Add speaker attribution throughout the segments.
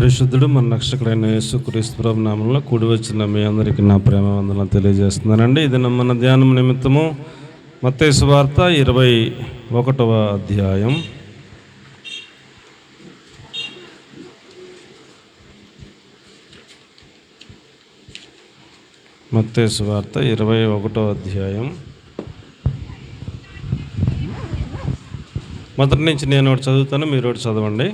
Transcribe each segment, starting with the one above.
Speaker 1: పరిశుద్ధుడు మన రక్షకుడైన యేసుక్రీస్తు ప్రభు నామములో కూడి వచ్చిన మీ అందరికీ నా ప్రేమ వందనాలు తెలియజేస్తున్నానండి. ఇది మన ధ్యానం నిమిత్తము మత్తయి సువార్త 21వ అధ్యాయం. మత్తయి సువార్త 21వ అధ్యాయం మొదటి నుంచి నేను ఒకటి చదువుతాను, మీరు ఒకటి చదవండి.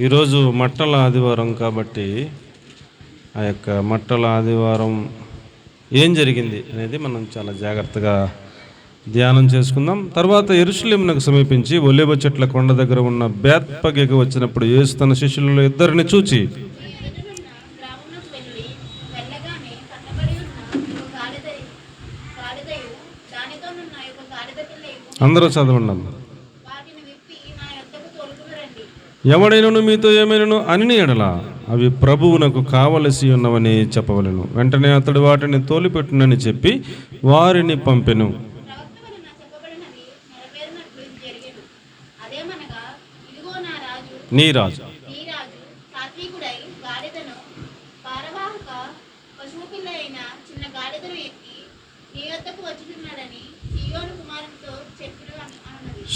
Speaker 1: ఈరోజు మట్టల ఆదివారం కాబట్టి ఆ యొక్క మట్టల ఆదివారం ఏం జరిగింది అనేది మనం చాలా జాగ్రత్తగా ధ్యానం చేసుకుందాం. తర్వాత యెరూషలేమునకు సమీపించి ఒలీవ చెట్ల కొండ దగ్గర ఉన్న బేత్పగేకు వచ్చినప్పుడు యేసు తన శిష్యులలో ఇద్దరిని చూచి, అందరూ చదవండి, ఎవడైనను మీతో ఏమైనను అని ఎడల అవి ప్రభువునకు కావలసి ఉన్నవని చెప్పవలెను. వెంటనే అతడు వాటిని తోలిపెట్టునని చెప్పి వారిని పంపెను. నీ రాజు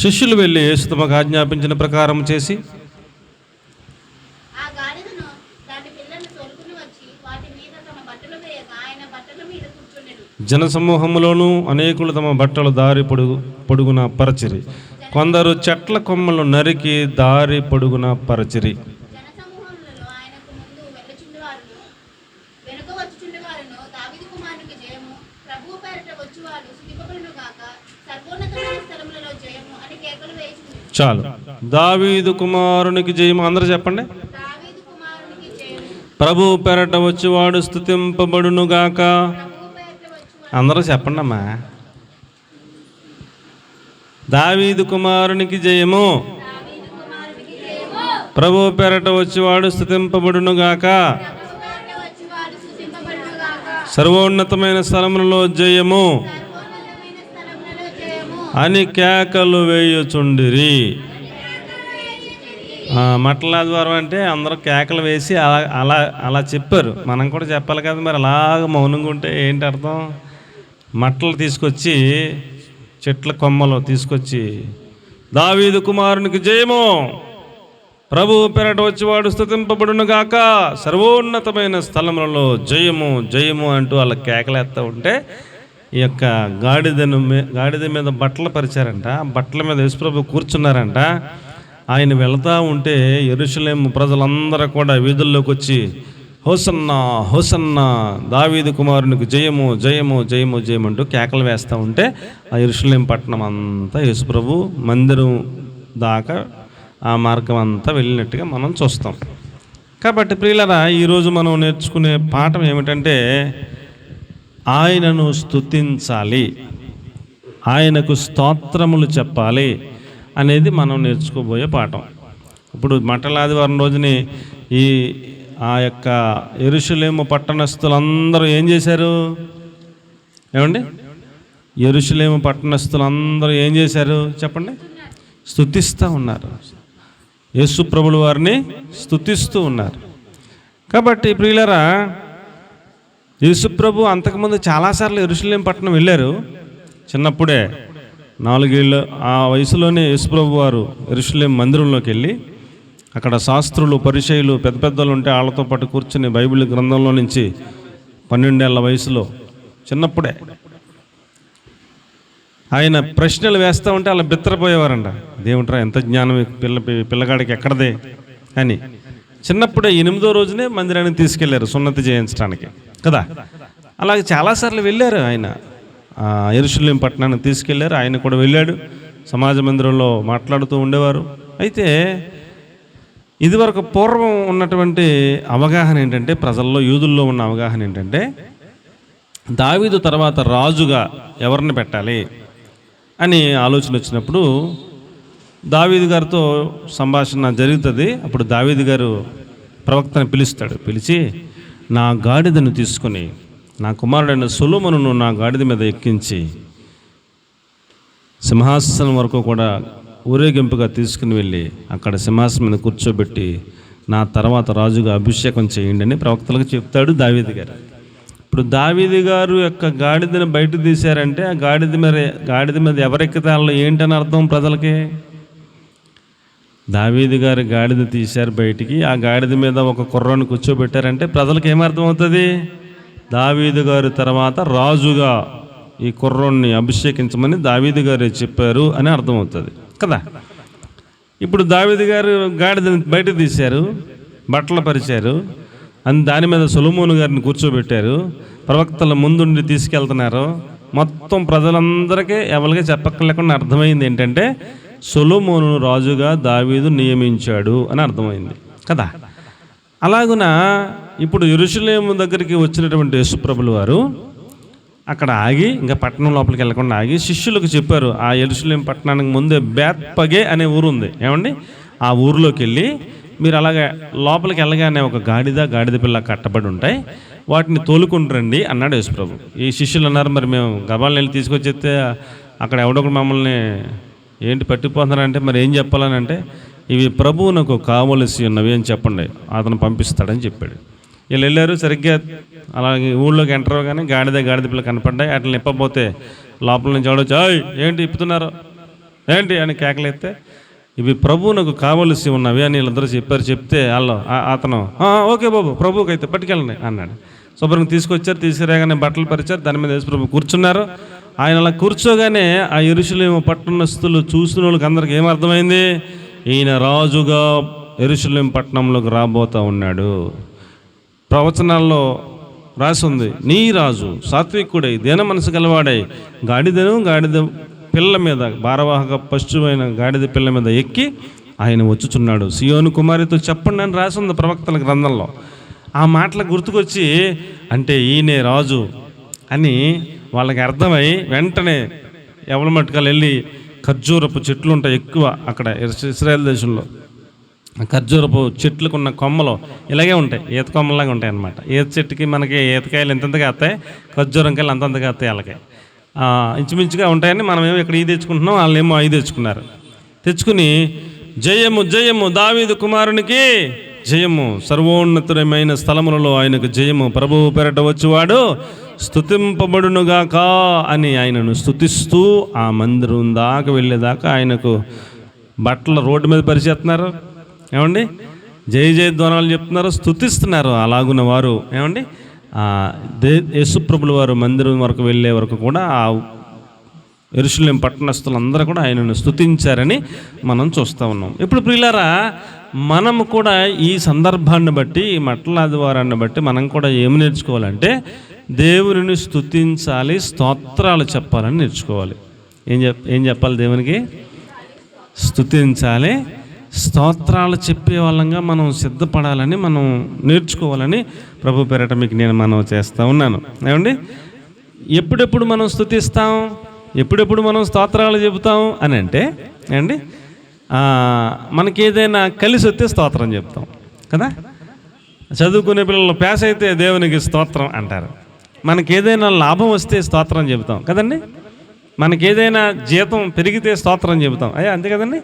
Speaker 1: శిష్యులు వెళ్ళి యేసు తమకు ఆజ్ఞాపించిన ప్రకారం చేసి జనసమూహములోనూ అనేకులు తమ బట్టలు దారి పొడుగున పరచిరి. కొందరు చెట్ల కొమ్మలు నరికి దారి పొడుగున పరచిరి. చాలు. దావీదు కుమారునికి జయము. అందరూ చెప్పండి. ప్రభు పెరట వచ్చువాడు స్తుతింపబడును గాక. అందరూ చెప్పండి అమ్మా. దావీదు కుమారునికి జయము. ప్రభు పెరట వచ్చువాడు స్తుతింపబడును గాక. సర్వోన్నతమైన స్థలములలో జయము అని కేకలు వేయుచుండిరి. మట్టల ఆదివారం అంటే అందరూ కేకలు వేసి అలా చెప్పారు. మనం కూడా చెప్పాలి కదా, మరి అలాగ మౌనంగా ఉంటే ఏంటి అర్థం? మట్టలు తీసుకొచ్చి చెట్ల కొమ్మలు తీసుకొచ్చి దావీదు కుమారునికి జయము, ప్రభు పెరట వచ్చేవాడు స్తుతింపబడును గాక, సర్వోన్నతమైన స్థలములలో జయము జయము అంటూ వాళ్ళ కేకలేస్తూ ఉంటే ఈ యొక్క గాడిద మీద బట్టలు పరిచారంట. బట్టల మీద యేసుప్రభు కూర్చున్నారంట. ఆయన వెళతా ఉంటే యెరూషలేము ప్రజలందరూ కూడా వీధుల్లోకి వచ్చి హోసన్నా హోసన్నా దావీదు కుమారునికి జయము జయము జయము జయమంటూ కేకలు వేస్తూ ఉంటే ఆ యెరూషలేము పట్టణం అంతా యేసుప్రభు మందిరం దాకా ఆ మార్గం అంతా వెళ్ళినట్టుగా మనం చూస్తాం. కాబట్టి ప్రియులారా, ఈరోజు మనం నేర్చుకునే పాఠం ఏమిటంటే ఆయనను స్తుతించాలి, ఆయనకు స్తోత్రములు చెప్పాలి అనేది మనం నేర్చుకోబోయే పాఠం. ఇప్పుడు మట్టల ఆదివారం రోజుని ఆ యొక్క యెరూషలేము పట్టణస్థులందరూ ఏం చేశారు? ఏమండి, యెరూషలేము పట్టణస్థులందరూ ఏం చేశారు చెప్పండి? స్తుతిస్తూ ఉన్నారు. యేసు ప్రభుల వారిని స్తుతిస్తూ ఉన్నారు. కాబట్టి ప్రియులారా, యేసుప్రభు అంతకుముందు చాలాసార్లు యెరూషలేము పట్టణం వెళ్ళారు. చిన్నప్పుడే 4 ఏళ్ళు ఆ వయసులోనే యేసుప్రభు వారు యెరూషలేము మందిరంలోకి వెళ్ళి అక్కడ శాస్త్రులు పరిసయ్యులు పెద్ద పెద్దలు ఉంటే వాళ్ళతో పాటు కూర్చుని బైబిల్ గ్రంథంలో నుంచి 12 ఏళ్ల వయసులో చిన్నప్పుడే ఆయన ప్రశ్నలు వేస్తూ ఉంటే అలా బిత్తరపోయేవారంట. దేవుంట్రా ఎంత జ్ఞానం పిల్లగాడికి ఎక్కడదే అని. చిన్నప్పుడే 8వ రోజునే మందిరానికి తీసుకెళ్లారు సున్నతి చేయించడానికి కదా. అలాగే చాలాసార్లు వెళ్ళారు ఆయన. యెరూషలేము పట్టణానికి తీసుకెళ్లారు. ఆయన కూడా వెళ్ళాడు. సమాజ మందిరంలో మాట్లాడుతూ ఉండేవారు. అయితే ఇదివరకు పూర్వం ఉన్నటువంటి అవగాహన ఏంటంటే, ప్రజల్లో యూదుల్లో ఉన్న అవగాహన ఏంటంటే, దావీదు తర్వాత రాజుగా ఎవరిని పెట్టాలి అని ఆలోచన వచ్చినప్పుడు దావీదు గారితో సంభాషణ జరుగుతుంది. అప్పుడు దావీదు గారు ప్రవక్తను పిలుస్తాడు. పిలిచి, నా గాడిదను తీసుకుని నా కుమారుడైన సొలొమోనును నా గాడిద మీద ఎక్కించి సింహాసనం వరకు కూడా ఊరేగింపుగా తీసుకుని వెళ్ళి అక్కడ సింహాసనం మీద కూర్చోబెట్టి నా తర్వాత రాజుగా అభిషేకం చేయండి అని ప్రవక్తలకు చెప్తాడు దావీదు గారు. ఇప్పుడు దావీదు గారు యొక్క గాడిదను బయట తీశారంటే ఆ గాడిద మీద ఎవరెక్కితే వాళ్ళు ఏంటని అర్థం ప్రజలకి. దావీదు గారు గాడిద తీశారు బయటికి, ఆ గాడిద మీద ఒక కుర్రాన్ని కూర్చోబెట్టారంటే ప్రజలకు ఏమర్థం అవుతుంది? దావీదు గారు తర్వాత రాజుగా ఈ కుర్రోన్ని అభిషేకించమని దావీదు గారు చెప్పారు అని అర్థమవుతుంది కదా. ఇప్పుడు దావీదు గారు గాడిదని బయట తీశారు, బట్టలు పరిచారు, దాని మీద సొలొమోను గారిని కూర్చోబెట్టారు, ప్రవక్తల ముందుండి తీసుకెళ్తున్నారు. మొత్తం ప్రజలందరికీ ఎవరికి చెప్పక్కర్లేకుండా అర్థమైంది ఏంటంటే సొలొమోను రాజుగా దావీదు నియమించాడు అని అర్థమైంది కదా. అలాగున ఇప్పుడు యెరూషలేము దగ్గరికి వచ్చినటువంటి యేసుప్రభుల వారు అక్కడ ఆగి, ఇంకా పట్టణం లోపలికి వెళ్ళకుండా ఆగి శిష్యులకు చెప్పారు, ఆ యెరూషలేము పట్టణానికి ముందే బేత్పగే అనే ఊరు ఉంది ఏమండి, ఆ ఊరిలోకి వెళ్ళి మీరు అలాగే లోపలికి వెళ్ళగానే ఒక గాడిద పిల్ల కట్టబడి ఉంటాయి, వాటిని తోలుకుంటారండి అన్నాడు యేసుప్రభు. ఈ శిష్యులు అన్నారు, మరి మేము గబాలను వెళ్ళి తీసుకొచ్చేస్తే అక్కడ ఎవడొకడు మమ్మల్ని ఏంటి పట్టిపోతున్నారంటే మరి ఏం చెప్పాలని అంటే, ఇవి ప్రభువునకు కావలసి ఉన్నవి అని చెప్పండి, అతను పంపిస్తాడని చెప్పాడు. వీళ్ళు వెళ్ళారు, సరిగ్గా అలాగే ఊళ్ళోకి ఎంటర్ అవ్వగానే గాడిద పిల్ల కనపడ్డాయి. వాటిని ఇప్పబోతే లోపల నుంచి ఎవడొచ్చి ఏంటి ఇప్పుతున్నారు ఏంటి అని కేకలేస్తే ఇవి ప్రభువునకు కావలసి ఉన్నవి అని వీళ్ళందరూ చెప్పారు. చెప్తే వాళ్ళు అతను ఓకే బాబు ప్రభువుకి అయితే పట్టుకెళ్ళండి అన్నాడు. శుభ్రంగా తీసుకొచ్చారు, తీసుకురాగానే బట్టలు పరిచారు, దాని మీద యేసు ప్రభు కూర్చున్నారు. ఆయన అలా కూర్చోగానే ఆ యెరూషలేము పట్టణస్థులు చూసిన వాళ్ళకి అందరికి ఏమర్థమైంది, ఈయన రాజుగా యెరూషలేము పట్టణంలోకి రాబోతూ ఉన్నాడు. ప్రవచనాల్లో రాసి ఉంది, నీ రాజు సాత్వికుడై దీన మనసు గలవాడై గాడిద పిల్ల మీద భారవాహక పశువైన గాడిద పిల్ల మీద ఎక్కి ఆయన వచ్చుచున్నాడు, సియోను కుమారితో చెప్పండి అని రాసి ఉంది ప్రవక్తల గ్రంథంలో. ఆ మాటలు గుర్తుకొచ్చి అంటే ఈయనే రాజు అని వాళ్ళకి అర్థమై వెంటనే ఎవరి మట్టుకాలు వెళ్ళి ఖర్జూరపు చెట్లు ఉంటాయి ఎక్కువ అక్కడ ఇశ్రాయేల్ దేశంలో. ఖర్జూరపు చెట్లకున్న కొమ్మలు ఇలాగే ఉంటాయి, ఈత కొమ్మలాగా ఉంటాయి అన్నమాట. ఈత చెట్టుకి మనకి ఈతకాయలు ఎంతెంతగా వస్తాయి, ఖర్జూరం కాయలు అంతంతగా వస్తాయి వాళ్ళకి, ఇంచుమించుగా ఉంటాయని మనమేమో ఇక్కడ ఈ తెచ్చుకుంటున్నాం, వాళ్ళేమో అవి తెచ్చుకున్నారు. తెచ్చుకుని జయము జయము దావీదు కుమారునికి జయము, సర్వోన్నతమైన స్థలములలో ఆయనకు జయము, ప్రభువు పెరట వచ్చేవాడు స్తుతింపబడునుగాక అని ఆయనను స్తుతిస్తూ ఆ మందిరం దాకా వెళ్ళేదాకా ఆయనకు బట్టలు రోడ్డు మీద పరిచేస్తున్నారు ఏమండి, జయ ధ్వనాలు చెప్తున్నారు, స్తుతిస్తున్నారు. అలాగున్న వారు ఏమండి యేసుప్రభుల వారు మందిరం వరకు వెళ్ళే వరకు కూడా ఆ యెరూషలేము పట్టణస్థులందరూ కూడా ఆయనను స్తుతించారని మనం చూస్తూ ఉన్నాం. ఇప్పుడు ప్రియులారా, మనము కూడా ఈ సందర్భాన్ని బట్టి, ఈ మట్టల ఆదివారాన్ని బట్టి మనం కూడా ఏమి నేర్చుకోవాలంటే దేవుని స్తుతించాలి, స్తోత్రాలు చెప్పాలని నేర్చుకోవాలి. ఏం చెప్పాలి? దేవునికి స్తుతించాలి, స్తోత్రాలు చెప్పే వాళ్ళంగా మనం సిద్ధపడాలని మనం నేర్చుకోవాలని ప్రభు పేరట మీకు నేను మనం చేస్తూ ఉన్నాను. ఏమండి, ఎప్పుడెప్పుడు మనం స్తుతిస్తాం, ఎప్పుడెప్పుడు మనం స్తోత్రాలు చెబుతాం అని అంటే ఏమండి, మనకి ఏదైనా కలిసి వస్తే స్తోత్రం చెప్తాం కదా. చదువుకునే పిల్లలు పాస్ అయితే దేవునికి స్తోత్రం అంటారు. మనకి ఏదైనా లాభం వస్తే స్తోత్రం చెబుతాం కదండి. మనకి ఏదైనా జీతం పెరిగితే స్తోత్రం చెబుతాం, అయ్యా అంతే కదండి.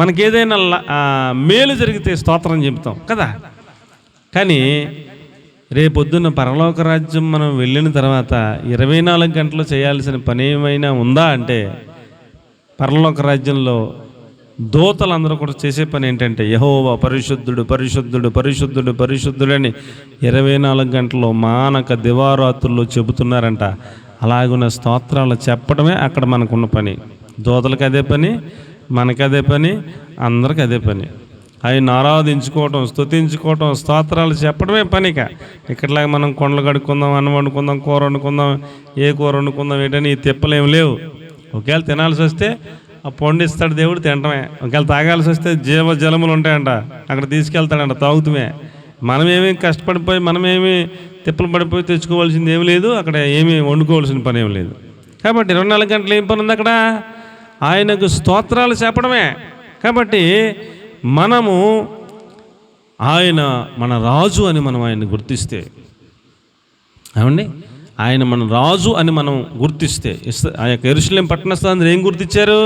Speaker 1: మనకి ఏదైనా మేలు జరిగితే స్తోత్రం చెబుతాం కదా. కానీ రేపొద్దున్న పరలోక రాజ్యం మనం వెళ్ళిన తర్వాత 24 గంటలు చేయాల్సిన పని ఏమైనా ఉందా అంటే, పరలోక రాజ్యంలో దూతలందరూ కూడా చేసే పని ఏంటంటే యెహోవా పరిశుద్ధుడు పరిశుద్ధుడు పరిశుద్ధుడు పరిశుద్ధుడు అని 24 గంటలు మానక దివారాత్రుల్లో చెబుతున్నారంట. అలాగున్న స్తోత్రాలు చెప్పడమే అక్కడ మనకున్న పని. దూతలకు అదే పని, మనకదే పని, అందరికి అదే పని. ఆయన ఆరాధించుకోవటం, స్తుతించుకోవటం, స్తోత్రాలు చెప్పడమే పనిక. ఇక్కడలాగా మనం కొండలు కడుక్కుందాం, అన్నం వండుకుందాం, కూర వండుకుందాం, ఏ కూర వండుకుందాం ఏంటని ఈ తిప్పలేం లేవు. ఒకవేళ తినాల్సి వస్తే ఆ పొండిస్తాడు దేవుడు, తినటమే. ఒకవేళ తాగాల్సి వస్తే జలములు ఉంటాయంట, అక్కడ తీసుకెళ్తాడంట, తాగుతుమే. మనమేమి కష్టపడిపోయి మనమేమి తిప్పలు పడిపోయి తెచ్చుకోవాల్సింది ఏమి లేదు, అక్కడ ఏమీ వండుకోవాల్సిన పని ఏమి లేదు. కాబట్టి 24 గంటలు ఏం పని ఉంది అక్కడ? ఆయనకు స్తోత్రాలు చెప్పడమే. కాబట్టి మనము ఆయన మన రాజు అని మనం ఆయన్ని గుర్తిస్తే ఏమండి, ఆయన మన రాజు అని మనం గుర్తిస్తే, ఆ యొక్క యెరూషలేము పట్టణస్థులందరూ ఏం గుర్తించారు?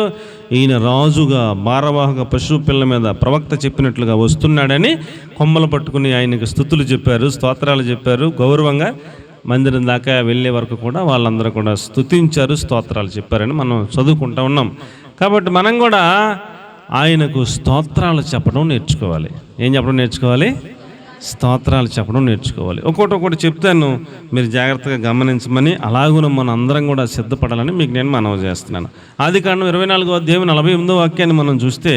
Speaker 1: ఈయన రాజుగా భారవాహక పశువు పిల్ల మీద ప్రవక్త చెప్పినట్లుగా వస్తున్నాడని కొమ్మలు పట్టుకుని ఆయనకు స్తుతులు చెప్పారు, స్తోత్రాలు చెప్పారు. గౌరవంగా మందిరం దాకా వెళ్ళే వరకు కూడా వాళ్ళందరూ కూడా స్తుతించారు, స్తోత్రాలు చెప్పారని మనం చదువుకుంటూ ఉన్నాం. కాబట్టి మనం కూడా ఆయనకు స్తోత్రాలు చెప్పడం నేర్చుకోవాలి. ఏం చెప్పడం నేర్చుకోవాలి? స్తోత్రాలు చెప్పడం నేర్చుకోవాలి. ఒక్కొక్కటి చెప్తాను, మీరు జాగ్రత్తగా గమనించమని, అలాగున మన అందరం కూడా సిద్ధపడాలని మీకు నేను మనవి చేస్తున్నాను. ఆదికాండం 24వ అధ్యాయం 48వ వాక్యాన్ని మనం చూస్తే,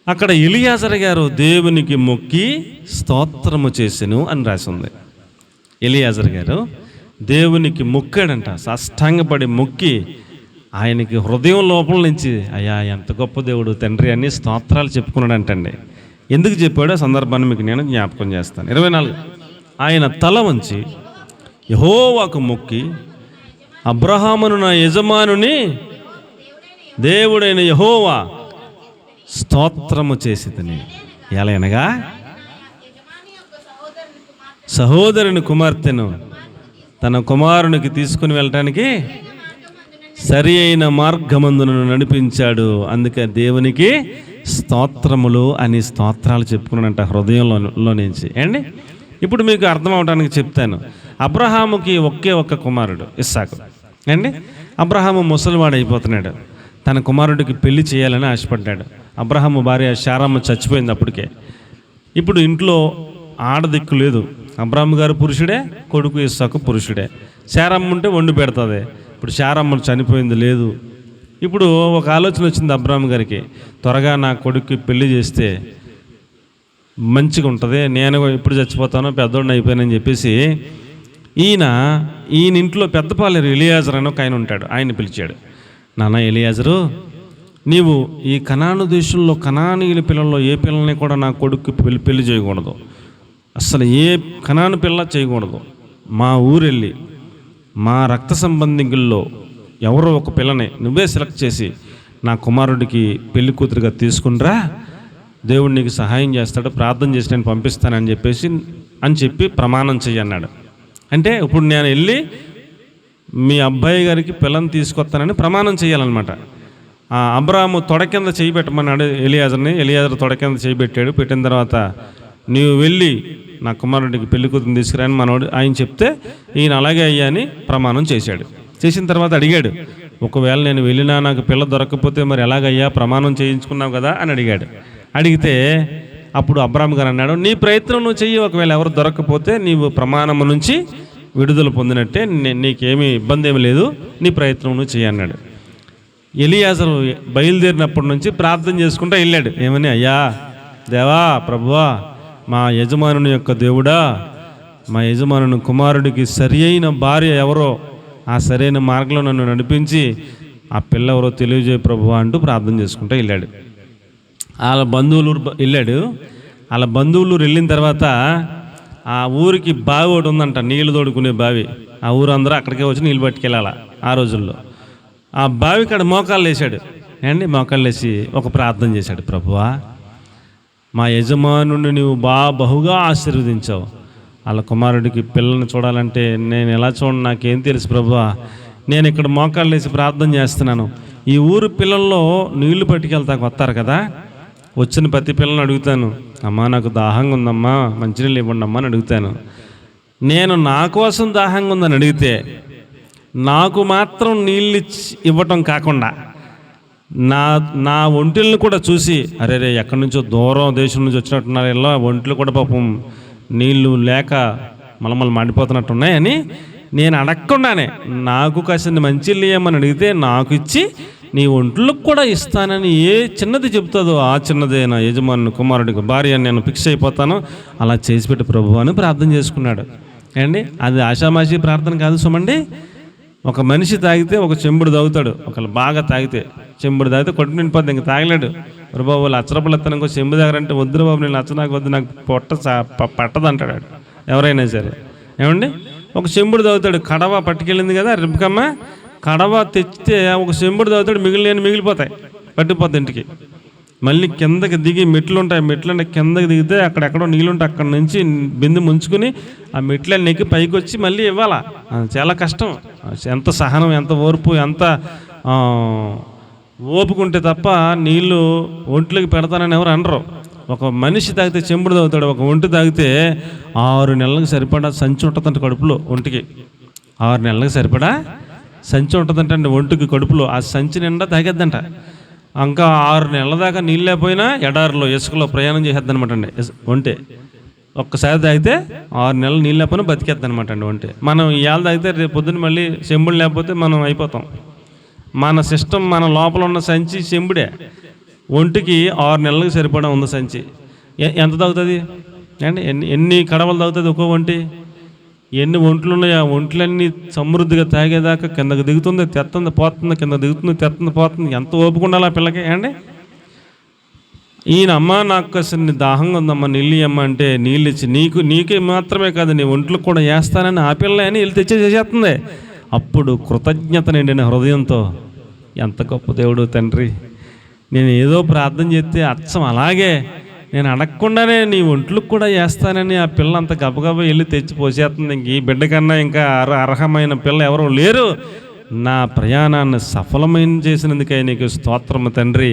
Speaker 1: అక్కడ ఎలియాజరు గారు దేవునికి మొక్కి స్తోత్రము చేసెను అని రాసి ఉంది. ఎలియాజరు గారు దేవునికి మొక్కాడంట, సాష్టాంగపడి మొక్కి ఆయనకి హృదయం లోపల నుంచి అయ్యా ఎంత గొప్ప దేవుడు తండ్రి అని స్తోత్రాలు చెప్పుకున్నాడంటండి. ఎందుకు చెప్పాడో సందర్భాన్ని మీకు నేను జ్ఞాపకం చేస్తాను. 24 ఆయన తల వంచి యెహోవాకు మొక్కి, అబ్రహామును నా యజమానుని దేవుడైన యెహోవా స్తోత్రము చేసితిని. ఎలా అనగా సహోదరుని కుమార్తెను తన కుమారునికి తీసుకుని వెళ్ళటానికి సరి అయిన మార్గమందును నడిపించాడు, అందుకే దేవునికి స్తోత్రములు అని స్తోత్రాలు చెప్పుకున్నాడంట హృదయంలో నుంచి. అండి ఇప్పుడు మీకు అర్థం అవడానికి చెప్తాను. అబ్రహాముకి ఒక్క కుమారుడు ఇస్సాకు అండి. అబ్రహాము ముసలివాడు అయిపోతున్నాడు, తన కుమారుడికి పెళ్లి చేయాలని ఆశపడ్డాడు. అబ్రహాము భార్య శారమ్మ చచ్చిపోయింది అప్పటికే. ఇప్పుడు ఇంట్లో ఆడదిక్కు లేదు. అబ్రహాము గారు పురుషుడే, కొడుకు ఇస్సాకు పురుషుడే. శారమ్మ ఉంటే వండి పెడుతుంది. ఇప్పుడు శారమ్మ చనిపోయింది, లేదు. ఇప్పుడు ఒక ఆలోచన వచ్చింది అబ్రహాము గారికి, త్వరగా నా కొడుక్కి పెళ్లి చేస్తే మంచిగా ఉంటుంది, నేను ఇప్పుడు చచ్చిపోతాను, పెద్దోడిని అయిపోయానని చెప్పేసి ఈయన ఇంట్లో పెద్దపాలేరు ఎలియాజరు అని ఒక ఆయన ఉంటాడు, ఆయన పిలిచాడు. నాన్న ఎలియాజరు, నీవు ఈ కనాను దేశంలో కనానీయుల పిల్లల్లో ఏ పిల్లల్ని కూడా నా కొడుక్కి పెళ్లి చేయకూడదు, అసలు ఏ కనాను పిల్ల చేయకూడదు. మా ఊరెళ్ళి మా రక్త సంబంధికుల్లో ఎవరో ఒక పిల్లని నువ్వే సెలెక్ట్ చేసి నా కుమారుడికి పెళ్లి కూతురుగా తీసుకునిరా, దేవుడు నీకు సహాయం చేస్తాడు, ప్రార్థన చేసి నేను పంపిస్తానని చెప్పి ప్రమాణం చెయ్యన్నాడు. అంటే ఇప్పుడు నేను వెళ్ళి మీ అబ్బాయి గారికి పిల్లని తీసుకొస్తానని ప్రమాణం చేయాలన్నమాట. అబ్రాహాము తొడ కింద చేయి పెట్టమన్నాడు ఎలియాజర్ని. ఎలియాజర్ తొడ కింద చేయి పెట్టాడు. పెట్టిన తర్వాత నీవు వెళ్ళి నా కుమారుడికి పెళ్లి కూతురుని తీసుకురాని మనోడు ఆయన చెప్తే ఈయన అలాగే అయ్యా అని ప్రమాణం చేశాడు. చేసిన తర్వాత అడిగాడు, ఒకవేళ నేను వెళ్ళినా నాకు పిల్ల దొరకకపోతే మరి ఎలాగయ్యా, ప్రమాణం చేయించుకున్నావు కదా అని అడిగాడు. అడిగితే అప్పుడు అబ్రాహాము గారు అన్నాడు, నీ ప్రయత్నం నువ్వు చెయ్యి, ఒకవేళ ఎవరు దొరకకపోతే నీవు ప్రమాణము నుంచి విడుదల పొందినట్టే, నీకేమీ ఇబ్బంది ఏమి లేదు, నీ ప్రయత్నం నువ్వు చెయ్యి అన్నాడు. ఎలియాజరు బయలుదేరినప్పటి నుంచి ప్రార్థన చేసుకుంటూ వెళ్ళాడు. ఏమని, అయ్యా దేవా ప్రభువా, మా యజమానుని యొక్క దేవుడా, మా యజమానుని కుమారుడికి సరి అయిన భార్య ఎవరో ఆ సరైన మార్గంలో నన్ను నడిపించి ఆ పిల్ల ఎవరో తెలియజేయ ప్రభువా అంటూ ప్రార్థన చేసుకుంటూ వెళ్ళాడు. వాళ్ళ బంధువులు వెళ్ళాడు. వాళ్ళ బంధువులు వెళ్ళిన తర్వాత ఆ ఊరికి బావి ఒకటి ఉందంట, నీళ్లు తోడుకునే బావి. ఆ ఊరందరూ అక్కడికే వచ్చి నీళ్ళు పట్టుకెళ్ళాలి ఆ రోజుల్లో. ఆ బావి కాడ మోకాళ్ళు వేసాడు అండి. మోకాళ్ళు వేసి ఒక ప్రార్థన చేశాడు, ప్రభువా మా యజమానుని నువ్వు బహుగా ఆశీర్వదించావు, వాళ్ళ కుమారుడికి పిల్లల్ని చూడాలంటే నేను ఎలా చూడను, నాకేం తెలుసు ప్రభువా, నేను ఇక్కడ మోకాళ్ళు వేసి ప్రార్థన చేస్తున్నాను. ఈ ఊరు పిల్లల్లో నీళ్లు పట్టుకెళ్తాకు వస్తారు కదా, వచ్చిన ప్రతి పిల్లల్ని అడుగుతాను, అమ్మా నాకు దాహంగా ఉందమ్మా మంచినీళ్ళు ఇవ్వండి అమ్మా అని అడుగుతాను. నేను నా కోసం దాహంగా ఉందని అడిగితే నాకు మాత్రం నీళ్ళు ఇవ్వటం కాకుండా నా ఒంటిల్ని కూడా చూసి అరే ఎక్కడి నుంచో దూరం దేశం నుంచి వచ్చినట్టున్నారు, ఇలా ఒంట్లు కూడా పాపం నీళ్ళు లేక మలమలు మండిపోతున్నట్టున్నాయని నేను అడగకుండానే నాకు కాసిన మంచిళ్ళు ఇవ్వమని అడిగితే నాకు ఇచ్చి నీ ఒంట్లకు కూడా ఇస్తానని ఏ చిన్నది చెబుతుందో ఆ చిన్నదే నా యజమాని కుమారుడికి భార్య నేను ఫిక్స్ అయిపోతాను, అలా చేసిపెట్టి ప్రభు అని ప్రార్థన చేసుకున్నాడు అండి. అది ఆషామాషి ప్రార్థన కాదు సుమండి. ఒక మనిషి తాగితే ఒక చెంబుడు తాగుతాడు, ఒకళ్ళు బాగా తాగితే చెంబుడు తాగితే కొట్టు నిండిపోద్ది, ఇంక తాగలేడు. బాబు లచ్చరపులు ఎత్తాను ఇంకో చెంబు తాగారంటే వద్దురు బాబు, నేను లచ్చ నాకు వద్దు, నాకు పట్టదు అంటాడు ఎవరైనా సరే. ఏమండి, ఒక చెంబుడు తాగుతాడు. కడవ పట్టుకెళ్ళింది కదా రిబ్కమ్మ, కడవ తెచ్చితే ఒక చెంబుడు తాగుతాడు, మిగిలిపోతాయి, పట్టిపోతాయి ఇంటికి. మళ్ళీ కిందకి దిగి మెట్లు ఉంటాయి, మెట్లంటే కిందకి దిగితే అక్కడెక్కడో నీళ్ళుంటే అక్కడ నుంచి బిందె ముంచుకుని ఆ మెట్లన్నీ ఎక్కి పైకి వచ్చి మళ్ళీ ఇవ్వాలా. చాలా కష్టం. ఎంత సహనం, ఎంత ఓర్పు, ఎంత ఓపుకుంటే తప్ప నీళ్ళు ఒంట్లోకి పెడతానని ఎవరు అనరు. ఒక మనిషి తాగితే చెంబుడు తాగుతాడు, ఒక ఒంటి తాగితే 6 నెలలకు సరిపడా సంచి ఉంటుందంట కడుపులో. ఒంటికి 6 నెలలకు సరిపడా సంచి ఉంటుందంటే ఒంటికి కడుపులో. ఆ సంచి నిండా తాగేద్దంట. ఇంకా 6 నెలల దాకా నీళ్ళు లేకపోయినా ఎడారిలో ఇసుకలో ప్రయాణం చేసేద్దనమాట అండి ఒంటే. ఒక్కసారి తాగితే 6 నెలలు నీళ్ళు లేకపోయినా బతికేద్దనమాట అండి ఒంటే. మనం ఇవాళ తాగితే రేపు పొద్దున్న మళ్ళీ చెంబుడు లేకపోతే మనం అయిపోతాం. మన సిస్టమ్, మన లోపల ఉన్న సంచి చెంబుడే. ఒంటికి 6 నెలలకు సరిపడా ఉంది సంచి. ఎంత తాగుతుంది అండి? ఎన్ని కడవలు తాగుతుంది ఒక్కో ఒంటి? ఎన్ని ఒంట్లు ఉన్నాయి? ఆ ఒంట్లన్నీ సమృద్ధిగా తాగేదాకా కిందకు దిగుతుంది, తెత్తుంది, పోతుంది, కింద దిగుతుంది, తెత్తుంది, పోతుంది. ఎంత ఓపుకుండాలి ఆ పిల్లకి అండి? ఈయన అమ్మ నాకు అసలు దాహంగా ఉందమ్మా నీళ్ళు అమ్మ అంటే నీళ్ళు ఇచ్చి నీకే మాత్రమే కాదు నీ ఒంట్లకు కూడా వేస్తానని ఆ పిల్ల అని వీళ్ళు చేసేస్తుంది. అప్పుడు కృతజ్ఞత నిండిన హృదయంతో, ఎంత గొప్ప దేవుడు తండ్రి, నేను ఏదో ప్రార్థన చేస్తే అచ్చం అలాగే నేను అడగకుండానే నీ ఒంట్లకు కూడా వేస్తానని ఆ పిల్ల అంత గబగబా వెళ్ళి తెచ్చి పోసేస్తుంది. ఇంక ఈ బిడ్డ కన్నా ఇంకా అర్హమైన పిల్ల ఎవరో లేరు. నా ప్రయాణాన్ని సఫలమైన చేసినందుకై నీకు స్తోత్రం తండ్రి.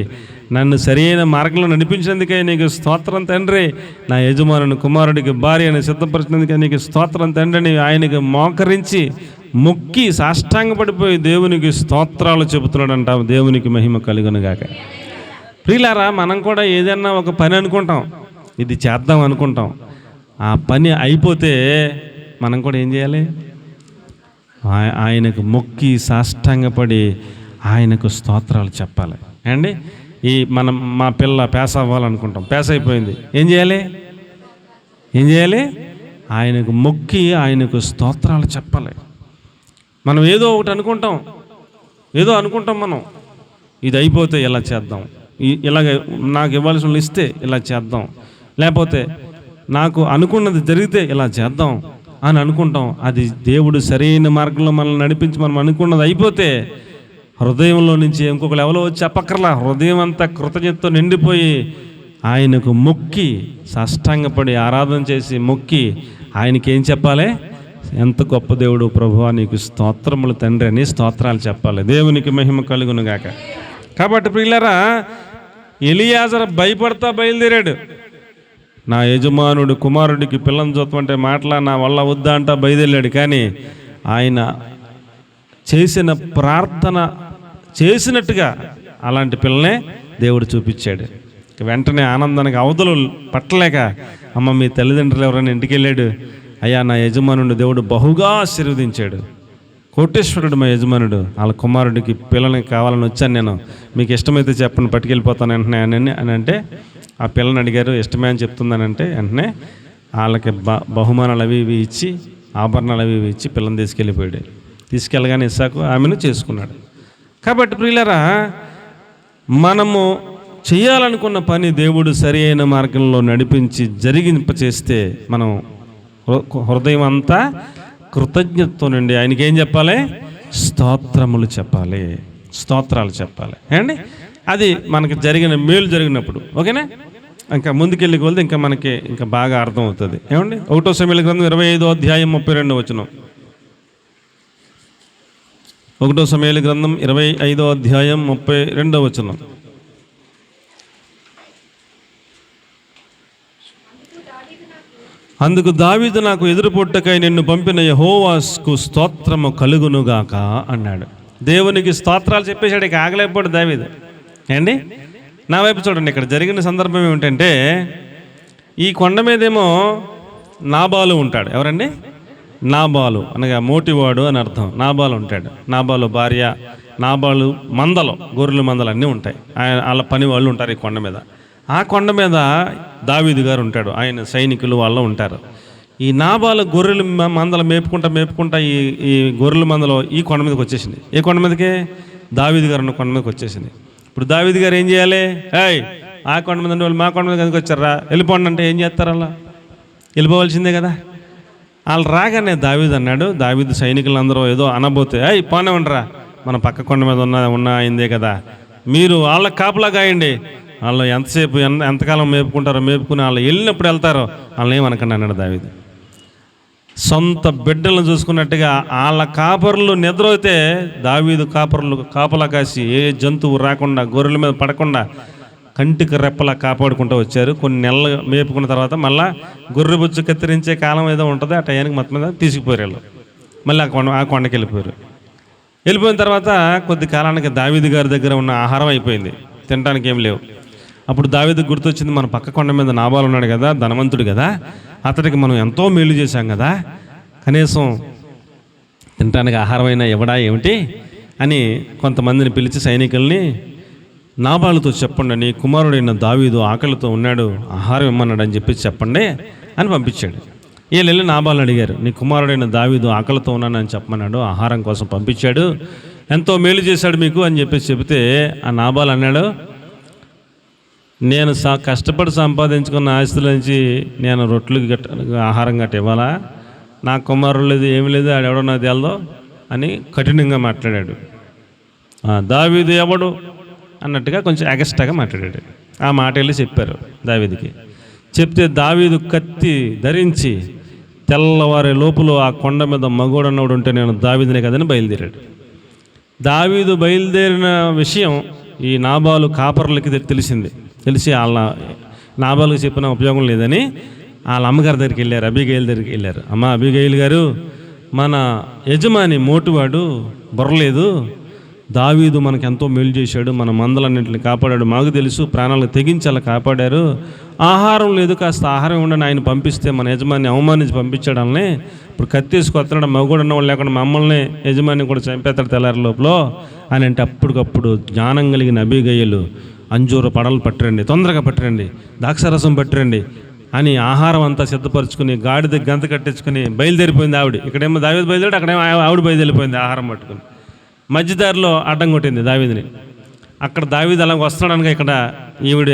Speaker 1: నన్ను సరైన మార్గంలో నడిపించినందుకై నీకు స్తోత్రం తండ్రి. నా యజమానుని కుమారుడికి భార్యని సిద్ధపరిచినందుకై నీకు స్తోత్రం తండ్రిని ఆయనకి మోకరించి మొక్కి సాష్టాంగపడిపోయి దేవునికి స్తోత్రాలు చెబుతున్నాడంట. దేవునికి మహిమ కలుగునుగాక. ప్రియులారా, మనం కూడా ఏదన్నా ఒక పని అనుకుంటాం, ఇది చేద్దాం అనుకుంటాం. ఆ పని అయిపోతే మనం కూడా ఏం చేయాలి? ఆయనకు మొక్కి సాష్టాంగపడి ఆయనకు స్తోత్రాలు చెప్పాలి అండి. మా పిల్ల పేస అవ్వాలనుకుంటాం, పేస అయిపోయింది, ఏం చేయాలి? ఆయనకు మొక్కి ఆయనకు స్తోత్రాలు చెప్పాలి. మనం ఏదో ఒకటి అనుకుంటాం, మనం ఇది అయిపోతే ఇలా చేద్దాం, ఇలాగ నాకు ఇవ్వాల్సిన ఇస్తే ఇలా చేద్దాం, లేకపోతే నాకు అనుకున్నది జరిగితే ఇలా చేద్దాం అని అనుకుంటాం. అది దేవుడు సరైన మార్గంలో మనల్ని నడిపించి మనం అనుకున్నది అయిపోతే హృదయంలో నుంచి ఇంకొకరు ఎవరో వచ్చి చెప్పక్కర్లా, హృదయం అంతా కృతజ్ఞతతో నిండిపోయి ఆయనకు మొక్కి సాష్టాంగపడి ఆరాధన చేసి మొక్కి ఆయనకి ఏం చెప్పాలి? ఎంత గొప్ప దేవుడు ప్రభువా నీకు స్తోత్రములు తండ్రి అని స్తోత్రాలు చెప్పాలి. దేవునికి మహిమ కలుగునుగాక. కాబట్టి ప్రియులారా, ఎలియాజరు భయపడతా బయలుదేరాడు. నా యజమానుడు కుమారుడికి పిల్లని చూడమంటే మాటలా నా వల్ల వద్దా అంటా బయలుదేరాడు. కానీ ఆయన చేసిన ప్రార్థన చేసినట్టుగా అలాంటి పిల్లనే దేవుడు చూపించాడు. వెంటనే ఆనందానికి అవధులు పట్టలేక, అమ్మ మీ తల్లిదండ్రులు ఎవరైనా ఇంటికి వెళ్ళాడు, అయ్యా నా యజమానుడు దేవుడు బహుగా ఆశీర్వదించాడు, కోటేశ్వరుడు మా యజమానుడు, వాళ్ళ కుమారుడికి పిల్లని కావాలని వచ్చాను, నేను మీకు ఇష్టమైతే చెప్పండి పట్టుకెళ్ళిపోతాను వెంటనే అని అంటే ఆ పిల్లని అడిగారు. ఇష్టమే అని చెప్తుందనంటే వెంటనే వాళ్ళకి బహుమానాలు అవి ఇవి ఇచ్చి ఆభరణాలు అవి ఇవి ఇచ్చి పిల్లని తీసుకెళ్ళిపోయాడు. తీసుకెళ్ళగానే ఇస్సాకు ఆమెను చేసుకున్నాడు. కాబట్టి ప్రియులారా, మనము చేయాలనుకున్న పని దేవుడు సరి అయిన మార్గంలో నడిపించి జరిగింపచేస్తే మనం హృదయం అంతా కృతజ్ఞతతో నుండి ఆయనకి ఏం చెప్పాలి? స్తోత్రములు చెప్పాలి, స్తోత్రాలు చెప్పాలి అండి. అది మనకి జరిగిన మేలు జరిగినప్పుడు. ఓకేనా? ఇంకా ముందుకెళ్ళి వెళ్తే ఇంకా మనకి ఇంకా బాగా అర్థం అవుతుంది. ఏమండి? 1 సమూయేలు గ్రంథం 25వ అధ్యాయం 32వ వచనం. 1 సమూయేలు గ్రంథం 25వ అధ్యాయం 32వ వచనం. అందుకు దావీదు నాకు ఎదురుపొట్టకై నిన్ను పంపిన యెహోవాకు స్తోత్రము కలుగునుగాక అన్నాడు. దేవునికి స్తోత్రాలు చెప్పేశాడు. ఇక ఆగలేకపోయాడు దావీదు అండి. నా వైపు చూడండి. ఇక్కడ జరిగిన సందర్భం ఏమిటంటే, ఈ కొండ మీదేమో నాబాలు ఉంటాడు. ఎవరండి? నాబాలు అనగా మోటివాడు అని అర్థం. నాబాలు ఉంటాడు. నాబాలు భార్య, నాబాలు మందలు, గొర్రెల మందలు అన్నీ ఉంటాయి. వాళ్ళ పని వాళ్ళు ఉంటారు ఈ కొండ మీద. ఆ కొండ మీద దావీదు గారు ఉంటాడు, ఆయన సైనికులు వాళ్ళు ఉంటారు. ఈ నాబాలు గొర్రెలు మందలు మేపుకుంటా ఈ గొర్రెల మందలు ఈ కొండ మీదకి వచ్చేసింది. ఏ కొండ మీదకే? దావీదు గారు ఉన్న కొండ మీదకి వచ్చేసింది. ఇప్పుడు దావీదు గారు ఏం చేయాలి? ఆ కొండ మీద వాళ్ళు మా కొండ మీద ఎందుకు వచ్చారా, వెళ్ళిపోండి అంటే ఏం చేస్తారు? అలా వెళ్ళిపోవాల్సిందే కదా. వాళ్ళు రాగానే దావీదు అన్నాడు, దావీదు సైనికులందరూ ఏదో అనబోతే, పోనే ఉండరా, మన పక్క కొండ మీద ఉన్న అయిందే కదా, మీరు వాళ్ళకి కాపలా కాయండి, వాళ్ళు ఎంతసేపు ఎంతకాలం మేపుకుంటారో మేపుకుని వాళ్ళు వెళ్ళినప్పుడు వెళ్తారో వాళ్ళని ఏమనకండి అన్నాడు దావీదు. సొంత బిడ్డలను చూసుకున్నట్టుగా వాళ్ళ కాపర్లు నిద్రైతే దావీదు కాపలా కాసి ఏ జంతువు రాకుండా గొర్రెల మీద పడకుండా కంటికి రెప్పలా కాపాడుకుంటూ వచ్చారు. కొన్ని నెలలు మేపుకున్న తర్వాత మళ్ళీ గొర్రె బుజ్జు కత్తిరించే కాలం ఏదో ఉంటుంది, ఆ టయానికి మొత్తం మీద తీసుకుపోయారు వాళ్ళు. మళ్ళీ ఆ కొండకి వెళ్ళిపోయారు. వెళ్ళిపోయిన తర్వాత కొద్ది కాలానికి దావీదు గారి దగ్గర ఉన్న ఆహారం అయిపోయింది, తినడానికి ఏం లేవు. అప్పుడు దావీదుకు గుర్తొచ్చింది, మన పక్క కొండ మీద నాబాలు ఉన్నాడు కదా, ధనవంతుడు కదా, అతడికి మనం ఎంతో మేలు చేశాం కదా, కనీసం తినడానికి ఆహారం అయినా ఇవ్వడా ఏమిటి అని కొంతమందిని పిలిచి సైనికుల్ని, నాబాలుతో చెప్పండి, నీ కుమారుడైన దావీదు ఆకలితో ఉన్నాడు, ఆహారం ఇమ్మన్నాడు అని చెప్పండి అని పంపించాడు. వీళ్ళు వెళ్ళి నాబాలు అడిగారు, నీ కుమారుడైన దావీదు ఆకలితో ఉన్నానని చెప్పమన్నాడు, ఆహారం కోసం పంపించాడు, ఎంతో మేలు చేశాడు మీకు అని చెప్తే ఆ నాబాలు అన్నాడు, నేను కష్టపడి సంపాదించుకున్న ఆస్తుల నుంచి నేను రొట్లు ఆహారం గట్ట ఇవ్వాలా? నా కుమారుడు లేదు, ఏమి లేదు, ఆడెవడో నాకు తెలదో అని కఠినంగా మాట్లాడాడు. దావీదు ఎవడు అన్నట్టుగా కొంచెం ఎగస్ట్రాగా మాట్లాడాడు. ఆ మాట వెళ్ళి చెప్పారు దావీదుకి. చెప్తే దావీదు కత్తి ధరించి తెల్లవారే లోపల ఆ కొండ మీద మగోడన్నోడు ఉంటే నేను దావీదునే కదని బయలుదేరాడు. దావీదు బయలుదేరిన విషయం ఈ నాబాలు కాపర్లకి తెలిసి వాళ్ళ నాబాలుకి చెప్పిన ఉపయోగం లేదని వాళ్ళ అమ్మగారి దగ్గరికి వెళ్ళారు, అబీగైల్ దగ్గరికి వెళ్ళారు. అమ్మ అబీగైల్ గారు, మన యజమాని మోటువాడు, బొర్రలేదు, దావీదు మనకు ఎంతో మేలు చేశాడు, మన మందలన్నింటిని కాపాడాడు, మాకు తెలుసు, ప్రాణాలకు తెగించి అలా కాపాడారు, ఆహారం లేదు, కాస్త ఆహారం ఉండని ఆయన పంపిస్తే మన యజమాని అవమానించి పంపించాడు వాళ్ళని, ఇప్పుడు కత్తేసుకొస్తున్నాడు, మగోడు ఉన్నవాళ్ళు లేకుండా మమ్మల్ని యజమాని కూడా చంపేస్తాడు తెల్లారి లోపల అని అంటే అప్పటికప్పుడు జ్ఞానం కలిగిన అబీగైలు, అంజూర పడలు పట్టరండి, తొందరగా పట్టరండి, ద్రాక్షారసం పట్టరండి అని ఆహారం అంతా సిద్ధపరచుకుని గాడిద గంత కట్టించుకుని బయలుదేరిపోయింది ఆవిడ. ఇక్కడేమో దావీదు బయలుదేరి, అక్కడేమో ఆవిడ బయలుదేరిపోయింది ఆహారం పట్టుకుని. మధ్యదారిలో అడ్డం కొట్టింది దావీదుని. అక్కడ దావీదు అలాగ వస్తున్నాడనగా ఇక్కడ ఈవిడ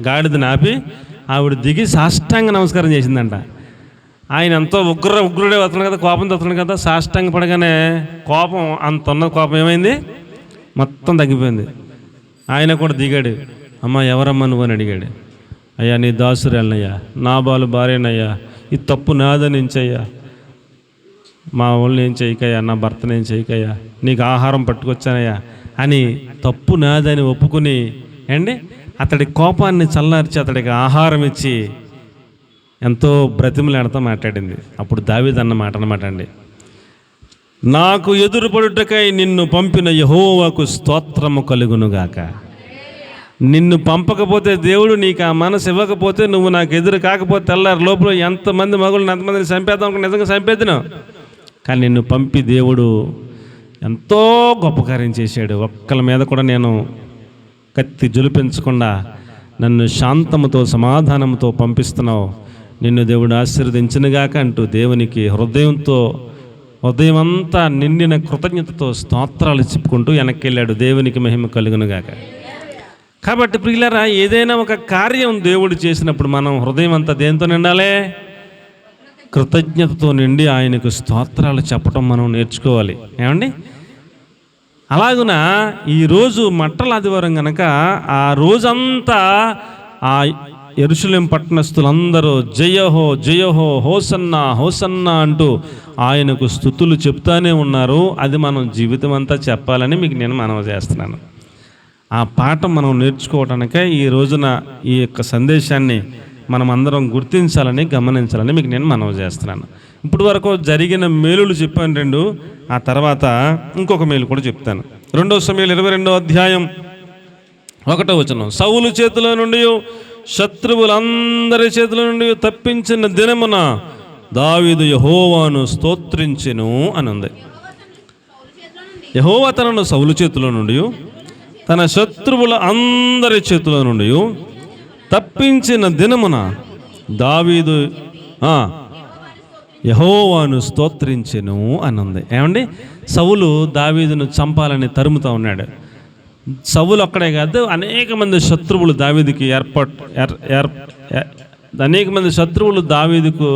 Speaker 1: గాడిదని ఆపి ఆవిడ దిగి సాష్టాంగ నమస్కారం చేసిందంట. ఆయన ఎంతో ఉగ్రుడే వస్తున్నాడు కదా, కోపంతో వస్తున్నాడు కదా, సాష్టాంగ పడగానే కోపం అంత ఉన్న కోపం ఏమైంది, మొత్తం తగ్గిపోయింది. ఆయన కూడా దిగాడు. అమ్మ ఎవరమ్మా నువ్వు అని అడిగాడు. అయ్యా నీ దాసురాలనయ్యా, నాబాలు భార్యనయ్యా, ఈ తప్పు నాదనించయ్యా, మా వాళ్ళని ఏం చేయకయ్యా, నా భర్తను ఏం చేయకయ్యా, నీకు ఆహారం పట్టుకొచ్చానయ్యా అని తప్పు నాదని ఒప్పుకుని అతడి కోపాన్ని చల్లార్చి అతడికి ఆహారం ఇచ్చి ఎంతో బ్రతిమలాడుతూ మాట్లాడింది. అప్పుడు దావీదు అన్న మాట అన్నమాట అండి, నాకు ఎదురుపడుటకై నిన్ను పంపిన యెహోవాకు స్తోత్రము కలుగునుగాక. నిన్ను పంపకపోతే దేవుడు నీకు ఆ మనసు ఇవ్వకపోతే, నువ్వు నాకు ఎదురు కాకపోతే తెల్లారి లోపల ఎంతమంది మగుళ్ళని ఎంతమందిని చంపేద్దాం అనుకుని నిజంగా చంపేద్దాను, కానీ నిన్ను పంపి దేవుడు ఎంతో గొప్ప కార్యం చేశాడు. ఒక్కల మీద కూడా నేను కత్తి జులిపించకుండా నన్ను శాంతముతో సమాధానంతో పంపిస్తున్నావు, నిన్ను దేవుడు ఆశీర్వదించినగాక అంటూ దేవునికి హృదయం అంతా నిండిన కృతజ్ఞతతో స్తోత్రాలు చెప్పుకుంటూ వెనక్కి వెళ్ళాడు. దేవునికి మహిమ కలుగునుగాక. కాబట్టి ప్రియులారా, ఏదైనా ఒక కార్యం దేవుడు చేసినప్పుడు మనం హృదయం అంతా దేంతో నిండాలి? కృతజ్ఞతతో నిండి ఆయనకు స్తోత్రాలు చెప్పడం మనం నేర్చుకోవాలి. ఏమండి, అలాగున ఈరోజు మట్టల ఆదివారం కనుక ఆ రోజంతా ఆ యెరూషలేము పట్టణస్థులందరూ జయహో జయహో హోసన్నా హోసన్నా అంటూ ఆయనకు స్తుతులు చెప్తానే ఉన్నారు. అది మనం జీవితం అంతా చెప్పాలని మీకు నేను మనవి చేస్తున్నాను. ఆ పాఠం మనం నేర్చుకోవటానికే ఈ రోజున ఈ యొక్క సందేశాన్ని మనం అందరం గుర్తించాలని, గమనించాలని మీకు నేను మనవి చేస్తున్నాను. ఇప్పుడు వరకు జరిగిన మేలులు చెప్పాను 2, ఆ తర్వాత ఇంకొక మేలు కూడా చెప్తాను. 2 సమూయేలు 22వ అధ్యాయం 1వ వచనం, సౌలు చేతిలో నుండి శత్రువులందరి చేతుల నుండి తప్పించిన దినమున దావీదు యెహోవాను స్తోత్రించెను అని ఉంది. యెహోవా తనను సౌలు చేతిలో నుండి తన శత్రువుల అందరి చేతుల నుండి తప్పించిన దినమున దావీదు యెహోవాను స్తోత్రించెను అని ఉంది. ఏమండి, సౌలు దావీదును చంపాలని తరుముతూ ఉన్నాడు. సౌలు అక్కడే కాదు, అనేక మంది శత్రువులు దావీదుకి అనేక మంది శత్రువులు దావీదుకు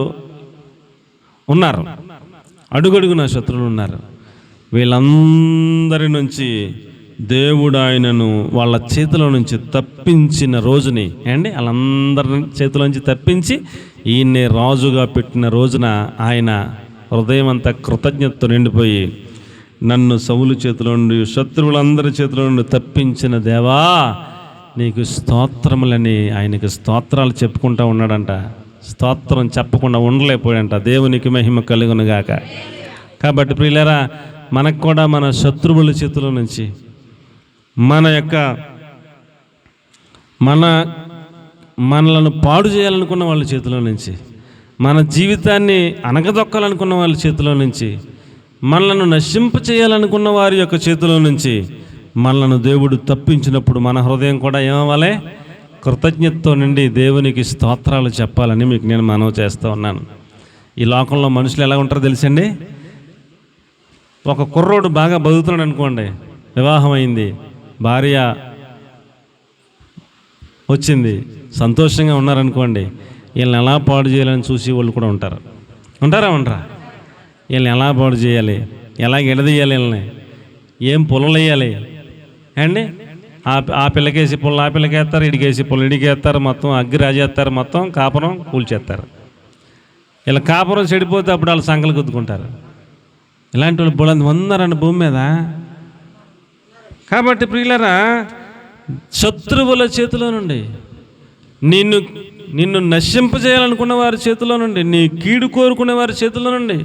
Speaker 1: ఉన్నారు, అడుగడుగున శత్రువులు ఉన్నారు. వీళ్ళందరి నుంచి దేవుడు ఆయనను వాళ్ళ చేతిలో నుంచి తప్పించిన రోజుని వాళ్ళందరి చేతిలో నుంచి తప్పించి ఈయన్నే రాజుగా పెట్టిన రోజున ఆయన హృదయం అంతా కృతజ్ఞతతో నిండిపోయి, నన్ను సౌలు చేతిలో నుండి శత్రువులందరి చేతిలో నుండి తప్పించిన దేవా నీకు స్తోత్రములని ఆయనకి స్తోత్రాలు చెప్పుకుంటూ ఉన్నాడంట. స్తోత్రం చెప్పకుండా ఉండలేకపోయాడంట. దేవునికి మహిమ కలుగునుగాక. కాబట్టి ప్రియులారా, మనకు కూడా మన శత్రువుల చేతిలో నుంచి, మనలను పాడు చేయాలనుకున్న వాళ్ళ చేతిలో నుంచి, మన జీవితాన్ని అనగదొక్కాలనుకున్న వాళ్ళ చేతిలో నుంచి, మనలను నశింప చేయాలనుకున్న వారి యొక్క చేతిలో నుంచి మనలను దేవుడు తప్పించినప్పుడు మన హృదయం కూడా ఏమవ్వాలి? కృతజ్ఞతతో నిండి దేవునికి స్తోత్రాలు చెప్పాలని మీకు నేను మనవి చేస్తూ ఉన్నాను. ఈ లోకంలో మనుషులు ఎలా ఉంటారో తెలుసండి. ఒక కుర్రోడు బాగా బతుకుతున్నాడు అనుకోండి, వివాహం అయింది, భార్య వచ్చింది, సంతోషంగా ఉన్నారనుకోండి, వీళ్ళని ఎలా పాడు చేయాలని చూసి వాళ్ళు కూడా ఉంటారా? వీళ్ళని ఎలా పాడు చేయాలి, ఎలా ఎడదీయాలి, వీళ్ళని ఏం పొలలు వేయాలి ఆ పిల్లకేసి పొలం ఆ పిల్లకేస్తారు, ఇడికేసి పొలం ఇడికేస్తారు, మొత్తం అగ్గి రాజేస్తారు, మొత్తం కాపురం కూల్చేస్తారు. ఇలా కాపురం చెడిపోతే అప్పుడు వాళ్ళు సంకలు గుద్దుకుంటారు. ఇలాంటి వాళ్ళు బోలంత ఉన్నారండి భూమి మీద. కాబట్టి ప్రియులారా, శత్రువుల చేతిలో నుండి, నిన్ను నశింపజేయాలనుకున్న వారి చేతిలో నుండి, నీ కీడు కోరుకునే వారి చేతిలో నుండి,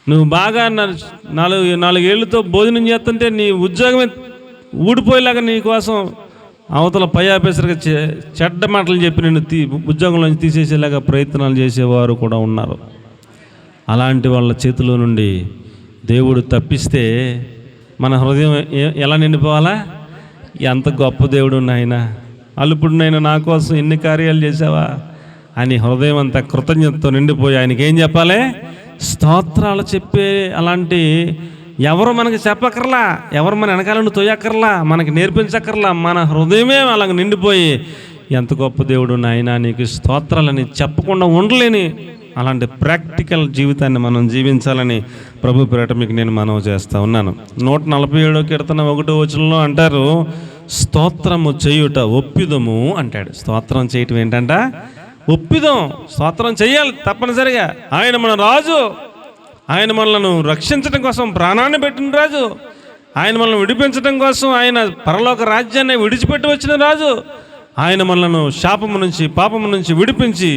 Speaker 1: నువ్వు బాగా 4 ఏళ్ళతో భోజనం చేస్తుంటే నీ ఉద్యోగమే ఊడిపోయేలాగా నీ కోసం అవతల పై ఆఫీసర్గా చెడ్డ మాటలు చెప్పి నిన్ను ఉద్యోగంలోంచి తీసేసేలాగా ప్రయత్నాలు చేసేవారు కూడా ఉన్నారు. అలాంటి వాళ్ళ చేతిలో నుండి దేవుడు తప్పిస్తే మన హృదయం ఎలా నిండిపోవాలా? ఎంత గొప్ప దేవుడు నాయన, అల్లుపుడు నాయన నా కోసం ఎన్ని కార్యాలు చేసావా అని హృదయం అంతా కృతజ్ఞతతో నిండిపోయి ఆయనకి ఏం చెప్పాలి? స్తోత్రాలు చెప్పే అలాంటి ఎవరు మనకి చెప్పక్కర్లా, ఎవరు మన వెనకాలను తోయక్కర్లా, మనకి నేర్పించక్కర్లా. మన హృదయమే అలాగ నిండిపోయి ఎంత గొప్ప దేవుడు నాయన నీకు స్తోత్రాలని చెప్పకుండా ఉండలేని అలాంటి ప్రాక్టికల్ జీవితాన్ని మనం జీవించాలని ప్రభు పేరట మీకు నేను మనవి చేస్తూ ఉన్నాను. 147 కీర్తన 1వ వచనంలో అంటారు, స్తోత్రము చేయుట ఒప్పిదము అంటాడు. స్తోత్రం చేయటం ఏంటంట? ఒప్పిదం. స్తోత్రం చేయాలి తప్పనిసరిగా. ఆయన మన రాజు, ఆయన మనలను రక్షించడం కోసం ప్రాణాన్ని పెట్టిన రాజు, ఆయన మనల్ని విడిపించడం కోసం ఆయన పరలోక రాజ్యాన్ని విడిచిపెట్టి వచ్చిన రాజు, ఆయన మనలను శాపము నుంచి పాపము నుంచి విడిపించి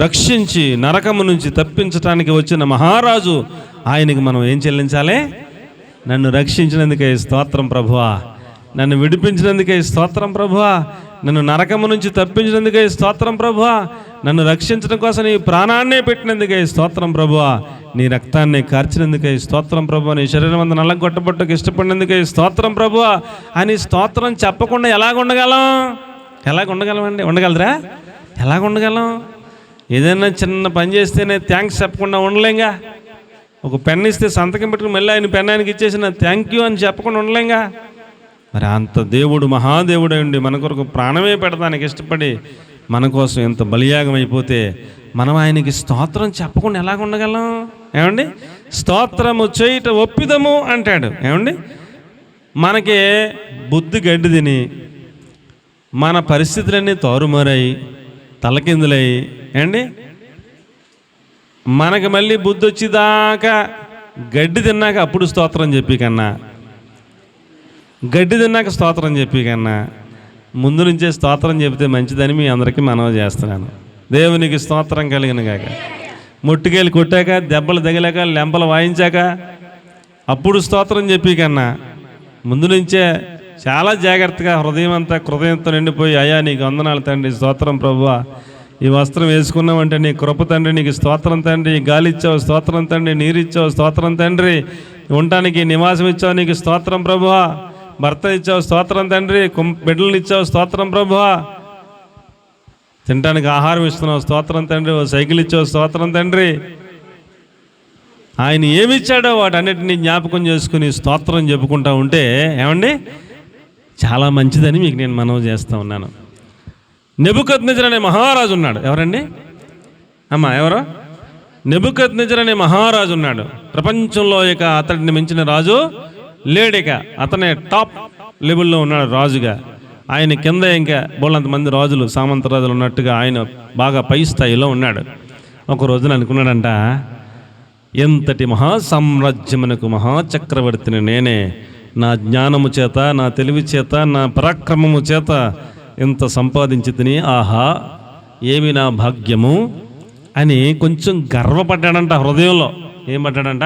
Speaker 1: రక్షించి నరకము నుంచి తప్పించడానికి వచ్చిన మహారాజు. ఆయనకి మనం ఏం చెల్లించాలి? నన్ను రక్షించినందుకే స్తోత్రం ప్రభువా, నన్ను విడిపించినందుకే స్తోత్రం ప్రభువా, నన్ను నరకము నుంచి తప్పించినందుకే స్తోత్రం ప్రభువా, నన్ను రక్షించడం కోసం నీ ప్రాణాన్నే పెట్టినందుకే స్తోత్రం ప్రభువా, నీ రక్తాన్ని కార్చినందుకే స్తోత్రం ప్రభువా, నీ శరీరం అంతా నల్లగొట్టబట్టకు ఇష్టపడినందుకే స్తోత్రం ప్రభువా అని స్తోత్రం చెప్పకుండా ఎలాగుండగలమండి? ఉండగలరా? ఎలాగుండగలం? ఏదైనా చిన్న పని చేస్తేనే థ్యాంక్స్ చెప్పకుండా ఉండలేంగా. ఒక పెన్ ఇస్తే సంతకం పెట్టుకుని మళ్ళీ ఆయన పెన్ ఆయనకి ఇచ్చేసిన థ్యాంక్ యూ అని చెప్పకుండా ఉండలేంగా. మరి అంత దేవుడు మహాదేవుడై ఉండి మన కొరకు ప్రాణమే పెడతానికి ఇష్టపడి మన కోసం ఎంత బలియాగం అయిపోతే మనం ఆయనకి స్తోత్రం చెప్పకుండా ఎలాగ ఉండగలం? ఏమండి? స్తోత్రము చేయుట ఒప్పిదము అంటాడు. ఏమండి? మనకి బుద్ధి గడ్డి తిని మన పరిస్థితులన్నీ తారుమారాయి తలకిందులై మనకి మళ్ళీ బుద్ధి వచ్చేదాకా గడ్డి తిన్నాక అప్పుడు స్తోత్రం చెప్పి కన్నా, గడ్డి తిన్నాక స్తోత్రం చెప్పి కన్నా ముందు నుంచే స్తోత్రం చెబితే మంచిదని మీ అందరికీ మనవి చేస్తున్నాను. దేవునికి స్తోత్రం కలిగిన గాక. ముట్టుకెళ్ళి కొట్టాక, దెబ్బలు తగిలాక, లెంపలు వాయించాక అప్పుడు స్తోత్రం చెప్పి కన్నా ముందు నుంచే చాలా జాగ్రత్తగా హృదయంతో నిండిపోయి, అయ్యా నీకు వందనాలు తండ్రి, స్తోత్రం ప్రభువా, ఈ వస్త్రం వేసుకున్నామంటే నీ కృప తండ్రి, నీకు స్తోత్రం తండ్రి, గాలి ఇచ్చావు స్తోత్రం తండ్రి, నీరు ఇచ్చావు స్తోత్రం తండ్రి, ఉండటానికి నివాసం ఇచ్చావు నీకు స్తోత్రం ప్రభువా, భర్త ఇచ్చావు స్తోత్రం తండ్రి, బిడ్డలను ఇచ్చావు స్తోత్రం ప్రభువా, తినడానికి ఆహారం ఇస్తున్నావు స్తోత్రం తండ్రి, సైకిల్ ఇచ్చావు స్తోత్రం తండ్రి. ఆయన ఏమి ఇచ్చాడో వాటన్నిటిని జ్ఞాపకం చేసుకుని స్తోత్రం చెప్పుకుంటా ఉంటే ఏమండి చాలా మంచిదని మీకు నేను మనవి చేస్తూ ఉన్నాను. నెబుకద్నెజర్ అనే మహారాజు ఉన్నాడు. ఎవరండి అమ్మా? ఎవరు? నెబుకద్నెజర్ అనే మహారాజు ఉన్నాడు. ప్రపంచంలో ఇక అతడిని మించిన రాజు లేడిక, అతనే టాప్ లెవెల్లో ఉన్నాడు రాజుగా. ఆయన కింద ఇంకా బోళ్ళంతమంది రాజులు, సామంత రాజులు ఉన్నట్టుగా ఆయన బాగా పై స్థాయిలో ఉన్నాడు. ఒక రోజున అనుకున్నాడంట, ఎంతటి మహాసామ్రాజ్యమునకు మహాచక్రవర్తిని నేనే, నా జ్ఞానము చేత, నా తెలివి చేత, నా పరాక్రమము చేత ఎంత సంపాదించి తిని, ఆహా ఏమి నా భాగ్యము అని కొంచెం గర్వపడ్డాడంట హృదయంలో. ఏం పడ్డాడంట?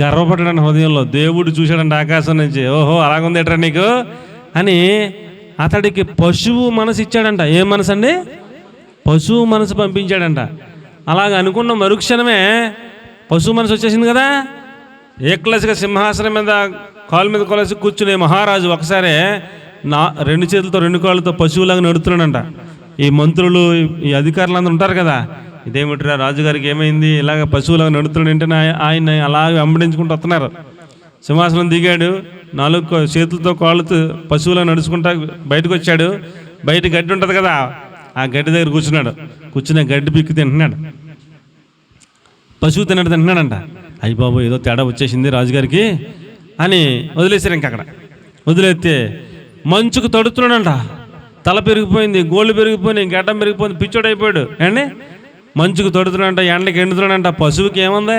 Speaker 1: గర్వపడ్డాడంట హృదయంలో. దేవుడు చూశాడంట ఆకాశం నుంచి, ఓహో అలాగుందేట్రా నీకు అని. అతడికి పశువు మనసు ఇచ్చాడంట. ఏం మనసు అండి? పశువు మనసు పంపించాడంట. అలాగ అనుకున్న మరుక్షణమే పశువు మనసు వచ్చేసింది కదా. ఏక్లస్గా సింహాసనం మీద కాలు మీద కొలసి కూర్చునే మహారాజు ఒకసారి రెండు చేతులతో రెండు కాళ్ళతో పశువులాగా నడుతున్నాడంట. ఈ మంత్రులు, ఈ అధికారులు అందరూ ఉంటారు కదా, ఇదేమిట్రా రాజుగారికి ఏమైంది ఇలాగ పశువులాగా నడుతున్నాడు అంటే ఆయన అలాగే వెంబడించుకుంటూ వస్తున్నారు. సింహాసనం దిగాడు, 4 చేతులతో కాళ్ళతో పశువులా నడుచుకుంటా బయటకు వచ్చాడు. బయట గడ్డి ఉంటుంది కదా, ఆ గడ్డి దగ్గర కూర్చున్నాడు. కూర్చుని గడ్డి పిక్కి తింటున్నాడు. పశువు తింటున్నాడంట. అయ్యి బాబు ఏదో తేడా వచ్చేసింది రాజుగారికి అని వదిలేశారు. ఇంక అక్కడ వదిలేస్తే మంచుకు తడుతున్నాడంట. తల పెరిగిపోయింది, గోళ్ళు పెరిగిపోయినాయి, గడ్డం పెరిగిపోయింది, పిచ్చోడైపోయాడు. ఏమండి మంచుకు తడుతున్నాడంట, ఎండకి ఎండుతున్నాడంట. పశువుకి ఏముంది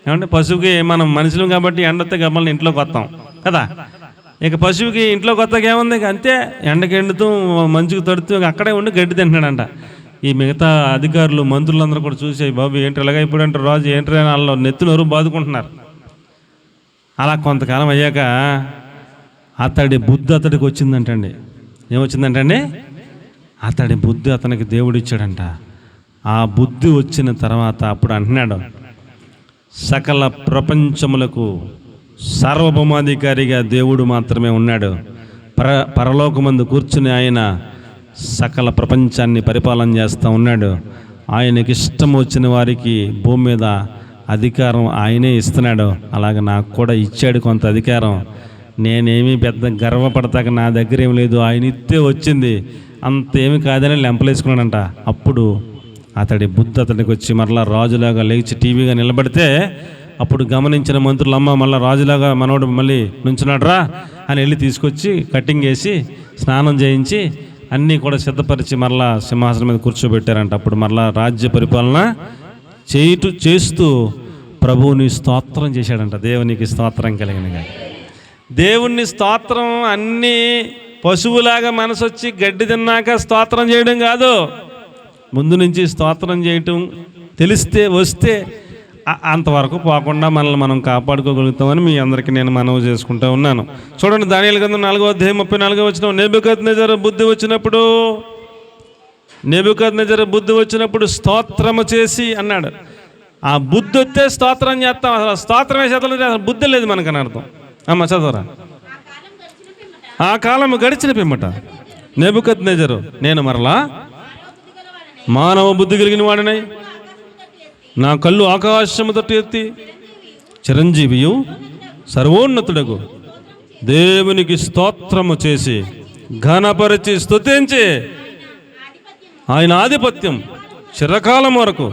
Speaker 1: ఏమంటే, పశువుకి మనం మనుషులు కాబట్టి ఎండొస్తే గమ్మల్ని ఇంట్లోకి వస్తాం కదా. ఇక పశువుకి ఇంట్లోకి వస్తాక ఏముంది, అంతే ఎండకి ఎండుతూ మంచుకు తడుతూ అక్కడే ఉండి గడ్డి తింటున్నాడంట. ఈ మిగతా అధికారులు, మంత్రులందరూ కూడా చూసే, బాబు ఏంటి ఇలాగైపోయాడంటే రాజు, ఏంటి వాళ్ళు నెత్తునోరు బాదుకుంటున్నారు. అలా కొంతకాలం అయ్యాక అతడి బుద్ధి అతడికి వచ్చిందంటండి. ఏమొచ్చిందంటండి? అతడి బుద్ధి అతనికి దేవుడు ఇచ్చాడంట. ఆ బుద్ధి వచ్చిన తర్వాత అప్పుడు అంటున్నాడు, సకల ప్రపంచములకు సార్వభౌమాధికారిగా దేవుడు మాత్రమే ఉన్నాడు. పరలోకమందు కూర్చుని ఆయన సకల ప్రపంచాన్ని పరిపాలన చేస్తూ ఉన్నాడు. ఆయనకి ఇష్టం వచ్చిన వారికి భూమి మీద అధికారం ఆయనే ఇస్తున్నాడు. అలాగే నాకు కూడా ఇచ్చాడు కొంత అధికారం. నేనేమీ పెద్ద గర్వపడతాక నా దగ్గర ఏం లేదు, ఆయన ఇస్తే వచ్చింది, అంతేమి కాదని లెంపలేసుకున్నాడంట. అప్పుడు అతడి బుద్ధి అతడికి వచ్చి మరలా రాజులాగా లేచి టీవీగా నిలబడితే అప్పుడు గమనించిన మంత్రులు, అమ్మ మళ్ళీ రాజులాగా మనోడు మళ్ళీ నుంచున్నాడు రా అని వెళ్ళి తీసుకొచ్చి కటింగ్ వేసి స్నానం చేయించి అన్నీ కూడా సిద్ధపరిచి మరలా సింహాసనం మీద కూర్చోబెట్టారంట. అప్పుడు మరలా రాజ్య పరిపాలన చేస్తూ ప్రభువుని స్తోత్రం చేశాడంట. దేవునికి స్తోత్రం కలిగినగా. దేవుణ్ణి స్తోత్రం అన్నీ పశువులాగా మనసు వచ్చి గడ్డి తిన్నాక స్తోత్రం చేయడం కాదు, ముందు నుంచి స్తోత్రం చేయటం తెలిస్తే వస్తే అంతవరకు పోకుండా మనల్ని మనం కాపాడుకోగలుగుతామని మీ అందరికీ నేను మనవి చేసుకుంటూ ఉన్నాను. చూడండి, దానియేలు గ్రంథం 4వ అధ్యాయం 34వ వచనం. నెబుకద్నెజరు బుద్ధి వచ్చినప్పుడు స్తోత్రము చేసి అన్నాడు. ఆ బుద్ధి వస్తే స్తోత్రం చేస్తాం. అసలు స్తోత్రం వేసేతలు అసలు బుద్ధి లేదు మనకని అర్థం. అమ్మ చదవరా. ఆ కాలము గడిచిన పిమ్మట నెబుకద్నెజరు, నేను మరలా మానవ బుద్ధి కలిగిన వాడినై నా కళ్ళు ఆకాశము తట్టు ఎత్తి చిరంజీవియు సర్వోన్నతుడగు దేవునికి స్తోత్రము చేసి ఘనపరిచి స్తుతించి ఆయన ఆధిపత్యం చిరకాలం వరకు,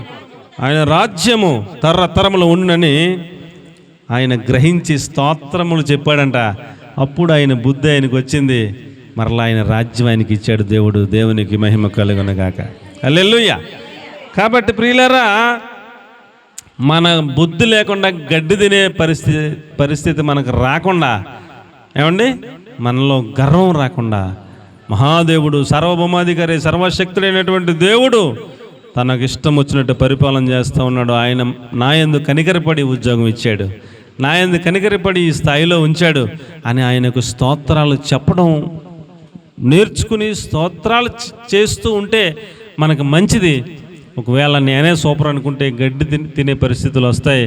Speaker 1: ఆయన రాజ్యము తరతరములు ఉండునని ఆయన గ్రహించి స్తోత్రములు చెప్పాడంట. అప్పుడు ఆయన బుద్ధి ఆయనకు వచ్చింది. మరలా ఆయన రాజ్యం ఆయనకి ఇచ్చాడు దేవుడు. దేవునికి మహిమ కలుగునుగాక. హల్లెలూయా. కాబట్టి ప్రియులారా, మన బుద్ధి లేకుండా గడ్డి తినే పరిస్థితి మనకు రాకుండా, ఏమండి మనలో గర్వం రాకుండా, మహాదేవుడు సార్వభౌమాధికారి సర్వశక్తుడైనటువంటి దేవుడు తనకు ఇష్టం వచ్చినట్టు పరిపాలన చేస్తూ ఉన్నాడు. ఆయన నా యందు కనికరపడి ఉద్యోగం ఇచ్చాడు, నా యందు కనికరపడి ఈ స్థాయిలో ఉంచాడు అని ఆయనకు స్తోత్రాలు చెప్పడం నేర్చుకుని స్తోత్రాలు చేస్తూ ఉంటే మనకు మంచిది. ఒకవేళ నేనే సూపర్ అనుకుంటే గడ్డి తినే పరిస్థితులు వస్తాయి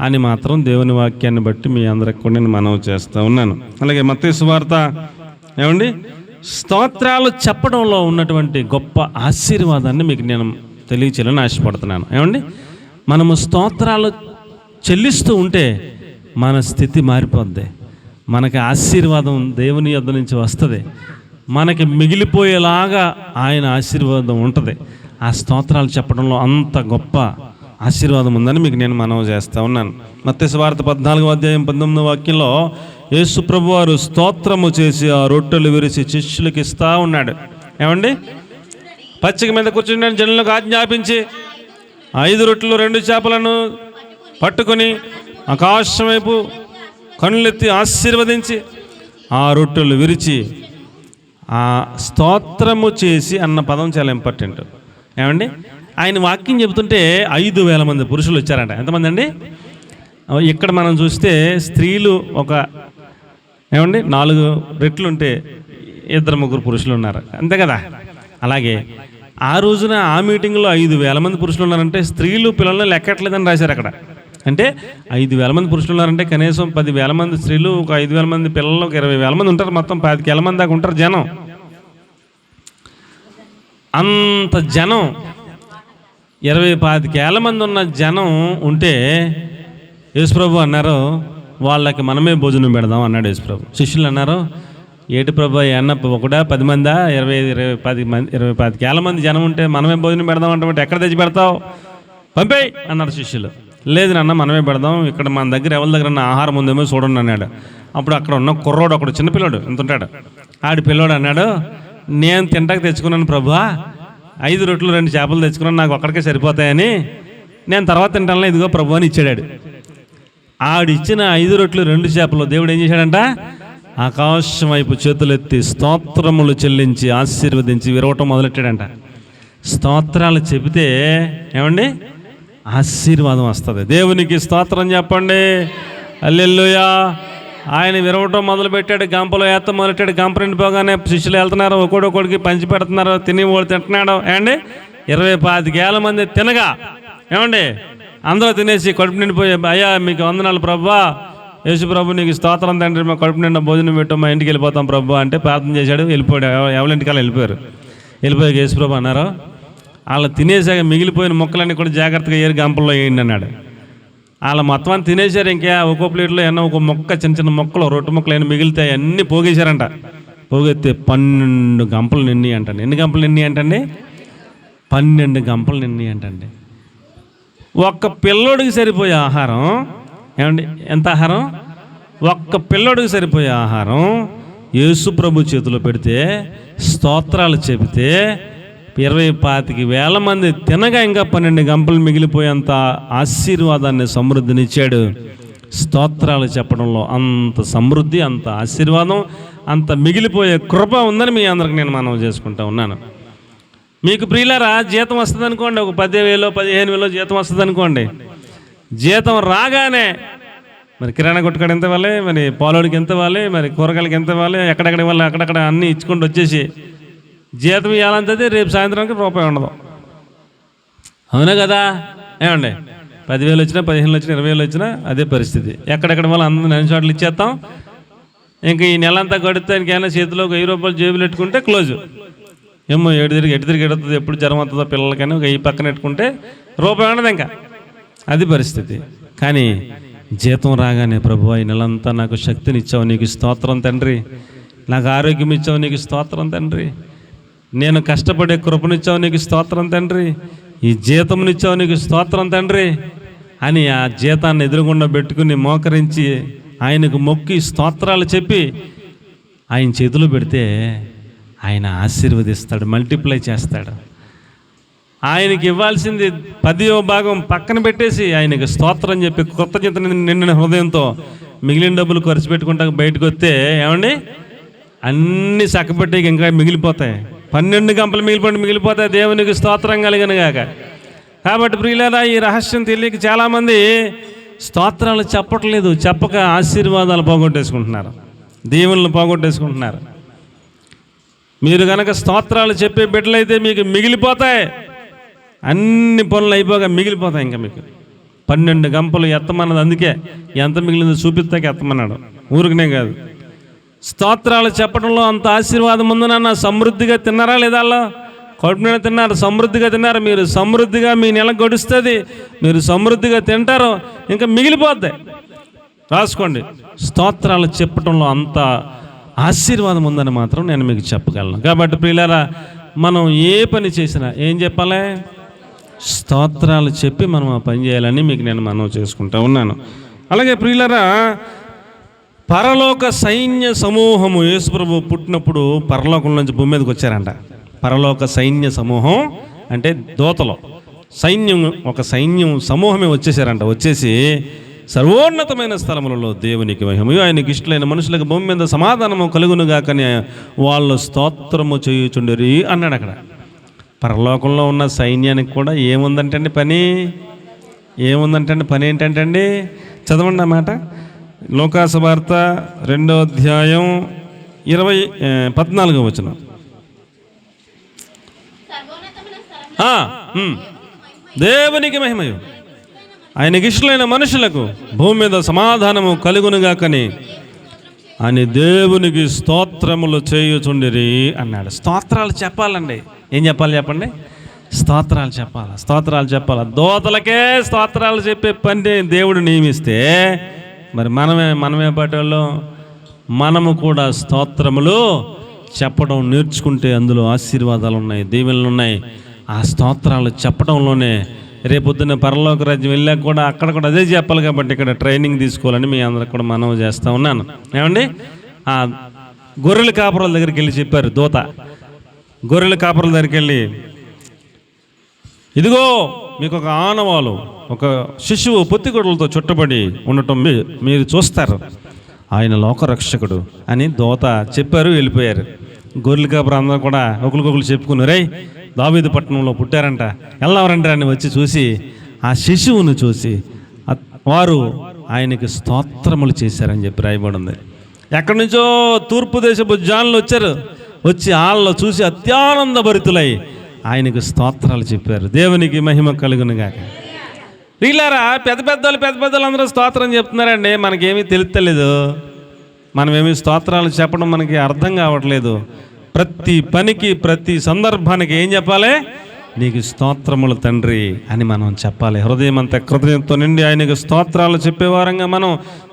Speaker 1: అని మాత్రం దేవుని వాక్యాన్ని బట్టి మీ అందరికి కూడా నేను మనవి చేస్తూ ఉన్నాను. అలాగే మత్తయి సువార్త ఏమండి స్తోత్రాలు చెప్పడంలో ఉన్నటువంటి గొప్ప ఆశీర్వాదాన్ని మీకు నేను తెలియచేయాలని ఆశపడుతున్నాను. ఏమండి మనము స్తోత్రాలు చెల్లిస్తూ ఉంటే మన స్థితి మారిపోద్ది. మనకి ఆశీర్వాదం దేవుని యొద్ద నుంచి వస్తుంది. మనకి మిగిలిపోయేలాగా ఆయన ఆశీర్వాదం ఉంటుంది. ఆ స్తోత్రాలు చెప్పడంలో అంత గొప్ప ఆశీర్వాదం ఉందని మీకు నేను మనవి చేస్తూ ఉన్నాను. మత్తయి సువార్త 14:19 యేసు ప్రభు వారు స్తోత్రము చేసి ఆ రొట్టెలు విరిచి శిష్యులకు ఇస్తూ ఉన్నాడు. ఏమండి? పచ్చిక మీద కూర్చుని జనులకు ఆజ్ఞాపించి 5 రొట్టెలు 2 చేపలను పట్టుకొని ఆకాశం వైపు కళ్ళెత్తి ఆశీర్వదించి ఆ రొట్టెలు విరిచి ఆ స్తోత్రము చేసి అన్న పదం చాలా ఇంపార్టెంట్. ఏమండి? ఆయన వాక్యం చెబుతుంటే 5,000 మంది పురుషులు వచ్చారంట. ఎంతమంది అండి? ఇక్కడ మనం చూస్తే స్త్రీలు ఏమండి 4 రెట్లు ఉంటే 2-3 పురుషులు ఉన్నారు, అంతే కదా. అలాగే ఆ రోజున ఆ మీటింగ్లో 5,000 మంది పురుషులు ఉన్నారంటే స్త్రీలు పిల్లలు లెక్కట్లేదని రాశారు అక్కడ. అంటే 5,000 మంది పురుషులు ఉన్నారంటే కనీసం 10,000 మంది స్త్రీలు, ఒక 5,000 మంది పిల్లలు, ఒక 20,000 మంది ఉంటారు. మొత్తం 25,000 మంది దాకా ఉంటారు జనం. అంత జనం 25,000 మంది ఉన్న జనం ఉంటే యేసుప్రభు అన్నారు వాళ్ళకి మనమే భోజనం పెడదాం అన్నాడు యేసుప్రభు. శిష్యులు అన్నారు, ఏటి ప్రభు అన్న 10 మందా 25,000 మంది జనం ఉంటే మనమే భోజనం పెడదాం అంటే ఎక్కడ తెచ్చి పెడతావు, పంపేయి అన్నారు శిష్యులు. లేదు నాన్న మనమే పెడదాం, ఇక్కడ మన దగ్గర ఎవరి దగ్గర ఆహారం ఉందేమో చూడండి అన్నాడు. అప్పుడు అక్కడ ఉన్న కుర్రోడు ఒకడు చిన్నపిల్లోడు ఎంత ఉంటాడు, ఆడి పిల్లోడు అన్నాడు, నేను తింటాక తెచ్చుకున్నాను ప్రభువా, 5 రొట్టెలు 2 చేపలు తెచ్చుకున్నాను, నాకు ఒక్కడికే సరిపోతాయని, నేను తర్వాత తింటాను, ఇదిగో ప్రభు అని ఇచ్చాడు. ఆడిచ్చిన 5 రొట్టెలు 2 చేపలు దేవుడు ఏం చేశాడంట, ఆకాశం వైపు చేతులెత్తి స్తోత్రములు చెల్లించి ఆశీర్వదించి విరవటం మొదలెట్టాడంట. స్తోత్రాలు చెబితే ఏమండి ఆశీర్వాదం వస్తుంది. దేవునికి స్తోత్రం చెప్పండి, హల్లెలూయా. ఆయన విరవటం మొదలుపెట్టాడు, గంపలో ఏత్త మొదలెట్టాడు. గంప నిండిపోగానే శిష్యులు వెళ్తున్నారు, ఒక్కొక్కడికి పంచి పెడుతున్నారు, తిని వాడు తింటున్నాడు. ఏమండి 25,000 మంది తినగా ఏమండి అందరూ తినేసి కడుపు నిండిపోయి, అయ్యా మీకు వందనాలు ప్రభువా, యేసు ప్రభు నీకు స్తోత్రం తండ్రి, మా కడుపు నిండా భోజనం పెట్టాం, మా ఇంటికి వెళ్ళిపోతాం ప్రభు అంటే ప్రార్థన చేశాడు, వెళ్ళిపోయాడు. ఎవరింటికల్లా వెళ్ళిపోయాక యేసు ప్రభు అన్నారు, వాళ్ళు తినేసాక మిగిలిపోయిన మొక్కలన్నీ కూడా జాగ్రత్తగా ఏరి గంపల్లో వేయండి అన్నాడు. వాళ్ళ మొత్తం అని తినేశారు. ఇంకా ఒక్కో ప్లేట్లో ఎన్నో ఒక మొక్క, చిన్న చిన్న మొక్కలు, రొట్టె మొక్కలు అయినా మిగిలితాయి, అన్నీ పోగేశారంట. పోగెత్తే 12 గంపలు నిన్నాయి అంటండి. ఎన్ని గంపలు నిన్నాయి అంటండి? 12 గంపలు నిన్నాయి అంటండి. ఒక్క పిల్లోడికి సరిపోయే ఆహారం. ఏమండి ఎంత ఆహారం? ఒక్క పిల్లోడికి సరిపోయే ఆహారం యేసు ప్రభు చేతిలో పెడితే, స్తోత్రాలు చెబితే 25,000 మంది తినగా ఇంకా 12 గంపలు మిగిలిపోయేంత ఆశీర్వాదాన్ని, సమృద్ధినిచ్చాడు. స్తోత్రాలు చెప్పడంలో అంత సమృద్ధి, అంత ఆశీర్వాదం, అంత మిగిలిపోయే కృప ఉందని మీ అందరికి నేను మనవి చేసుకుంటా ఉన్నాను. మీకు ప్రియులారా జీతం వస్తుంది అనుకోండి, ఒక 10,000 15,000 జీతం వస్తుంది అనుకోండి. జీతం రాగానే మరి కిరాణా కొట్టుకాడు ఎంత ఇవ్వాలి, మరి పాలోడికి ఎంత ఇవ్వాలి, మరి కూరగాయలకి ఎంత ఇవ్వాలి, ఎక్కడెక్కడ ఇవ్వాలి, అక్కడక్కడ అన్నీ ఇచ్చుకుంటూ వచ్చేసి జీతం ఇవ్వాలంటే రేపు సాయంత్రానికి రూపాయి ఉండదు. అవునా కదా? ఏమండి 10,000 వచ్చినా, 15,000 వచ్చినా, 20,000 వచ్చినా అదే పరిస్థితి. ఎక్కడెక్కడ వాళ్ళు అందరూ అన్ని చోట్ల ఇచ్చేస్తాం. ఇంకా ఈ నెల అంతా గడితే ఆయనకైనా చేతిలో ఒక 1000 రూపాయలు జేబులు పెట్టుకుంటే క్లోజు. ఏమో ఎటు తిరిగి ఎడుతుంది, ఎప్పుడు జ్వరం అవుతుందో పిల్లలకైనా ఒక ఈ పక్కన పెట్టుకుంటే రూపాయి ఉండదు ఇంకా, అది పరిస్థితి. కానీ జీతం రాగానే ప్రభువా ఈ నెలంతా నాకు శక్తిని ఇచ్చావు, నీకు స్తోత్రం తండ్రి, నాకు ఆరోగ్యం ఇచ్చావు, నీకు స్తోత్రం తండ్రి, నేను కష్టపడే కృపనిచ్చావు, నీకు స్తోత్రం తండ్రి, ఈ జీతంనిచ్చావు, నీకు స్తోత్రం తండ్రి అని ఆ జీతాన్ని ఎదురుగుండా పెట్టుకుని మోకరించి ఆయనకు మొక్కి స్తోత్రాలు చెప్పి ఆయన చేతిలో పెడితే ఆయన ఆశీర్వదిస్తాడు, మల్టిప్లై చేస్తాడు. ఆయనకి ఇవ్వాల్సింది 10వ భాగం పక్కన పెట్టేసి ఆయనకి స్తోత్రం చెప్పి కృతజ్ఞత నిండిన హృదయంతో మిగిలిన డబ్బులు ఖర్చు పెట్టుకుంటా బయటకు వస్తే ఏమండి అన్నీ చక్కబెట్టి ఇంకా మిగిలిపోతాయి. 12 గంపలు మిగిలిపోతాయి. దేవునికి స్తోత్రం కలిగిన గాక. కాబట్టి ప్రియులారా, ఈ రహస్యం తెలియక చాలామంది స్తోత్రాలు చెప్పట్లేదు, చెప్పక ఆశీర్వాదాలు పోగొట్టేసుకుంటున్నారు, దీవెనలు పోగొట్టేసుకుంటున్నారు. మీరు కనుక స్తోత్రాలు చెప్పే బిడ్డలైతే మీకు మిగిలిపోతాయి, అన్ని పనులు అయిపోగా మిగిలిపోతాయి. ఇంకా మీకు 12 గంపలు ఎత్తమన్నది, అందుకే ఎంత మిగిలిందో చూపిస్తాక ఎత్తమన్నాడు, ఊరికనే కాదు. స్తోత్రాలు చెప్పడంలో అంత ఆశీర్వాదం ఉందనన్న. సమృద్ధిగా తిన్నారా లేదా? కడుపు నిండా తిన్నారు, సమృద్ధిగా తిన్నారు. మీరు సమృద్ధిగా మీ నెల గడుస్తుంది, మీరు సమృద్ధిగా తింటారు, ఇంకా మిగిలిపోద్ది. రాసుకోండి, స్తోత్రాలు చెప్పడంలో అంత ఆశీర్వాదం ఉందని మాత్రం నేను మీకు చెప్పగలను. కాబట్టి ప్రియులారా, మనం ఏ పని చేసినా ఏం చెప్పాలి? స్తోత్రాలు చెప్పి మనం ఆ పని చేయాలని మీకు నేను మనవి చేసుకుంటా ఉన్నాను. అలాగే ప్రియులరా, పరలోక సైన్య సమూహము యేసుప్రభు పుట్టినప్పుడు పరలోకం నుంచి భూమి మీదకి వచ్చారంట. పరలోక సైన్య సమూహం అంటే దూతలు, సైన్యం, ఒక సైన్యం సమూహమే వచ్చేసారంట. వచ్చేసి సర్వోన్నతమైన స్థలములలో దేవునికి మహిమయు ఆయనకి ఇష్టలైన మనుషులకు భూమి మీద సమాధానము కలుగునుగాకని వాళ్ళు స్తోత్రము చేయుచుండిరి అన్నాడు. అక్కడ పరలోకంలో ఉన్న సైన్యానికి కూడా ఏముందంటండి పని? పని ఏంటంటండి? చదవండి అన్నమాట. లోకాసు వార్త 2వ అధ్యాయం 14వ వచనం. దేవునికి మహిమయు ఆయనకి ఇష్టలైన మనుషులకు భూమి మీద సమాధానము కలుగునుగాకని అని దేవునికి స్తోత్రములు చేయుచుండిరి అన్నాడు. స్తోత్రాలు చెప్పాలండి. ఏం చెప్పాలి చెప్పండి? స్తోత్రాలు చెప్పాలి. దోతలకే స్తోత్రాలు చెప్పే పని దేవుడు నియమిస్తే మరి మనమే పాటల్లో మనము కూడా స్తోత్రములు చెప్పడం నేర్చుకుంటే అందులో ఆశీర్వాదాలు ఉన్నాయి, దీవెనలు ఉన్నాయి. ఆ స్తోత్రాలు చెప్పడంలోనే రేపొద్దున పరలోక రాజ్యం వెళ్ళాక కూడా అక్కడ కూడా అదే చెప్పాలి. కాబట్టి ఇక్కడ ట్రైనింగ్ తీసుకోవాలని మీ అందరికి కూడా మనవి చేస్తూ ఉన్నాను. ఏమండి, ఆ గొర్రెల కాపురాల దగ్గరికి వెళ్ళి చెప్పారు దూత. గొర్రెల కాపురాల దగ్గరికి వెళ్ళి, ఇదిగో మీకు ఒక ఆనవాలు, ఒక శిశువు పొత్తిగొడ్డలతో చుట్టబడి ఉండటం మీరు చూస్తారు, ఆయన లోకరక్షకుడు అని దూత చెప్పారు. వెళ్ళిపోయారు. గొర్రెల కాపురం అందరూ కూడా ఒకరికొకరు చెప్పుకున్నారు, రే దావీదు పట్టణంలో పుట్టారంట, ఎల్లవరంటే అని వచ్చి చూసి ఆ శిశువును చూసి వారు ఆయనకి స్తోత్రములు చేశారని చెప్పి రాయబడి ఉంది. ఎక్కడి నుంచో తూర్పు దేశపు జానులు వచ్చారు. వచ్చి వాళ్ళలో చూసి అత్యానంద భరితులై ఆయనకు స్తోత్రాలు చెప్పారు. దేవునికి మహిమ కలుగునుగాక. వీళ్ళారా పెద్ద పెద్దలు అందరూ స్తోత్రం చెప్తున్నారండి. మనకేమీ తెలుస్తలేదు. మనమేమీ స్తోత్రాలు చెప్పడం మనకి అర్థం కావట్లేదు. ప్రతి పనికి, ప్రతి సందర్భానికి ఏం చెప్పాలి? నీకు స్తోత్రములు తండ్రి అని మనం చెప్పాలి. హృదయం అంతా కృతజ్ఞతతో నిండి ఆయనకు స్తోత్రాలు చెప్పేవారంగా మనం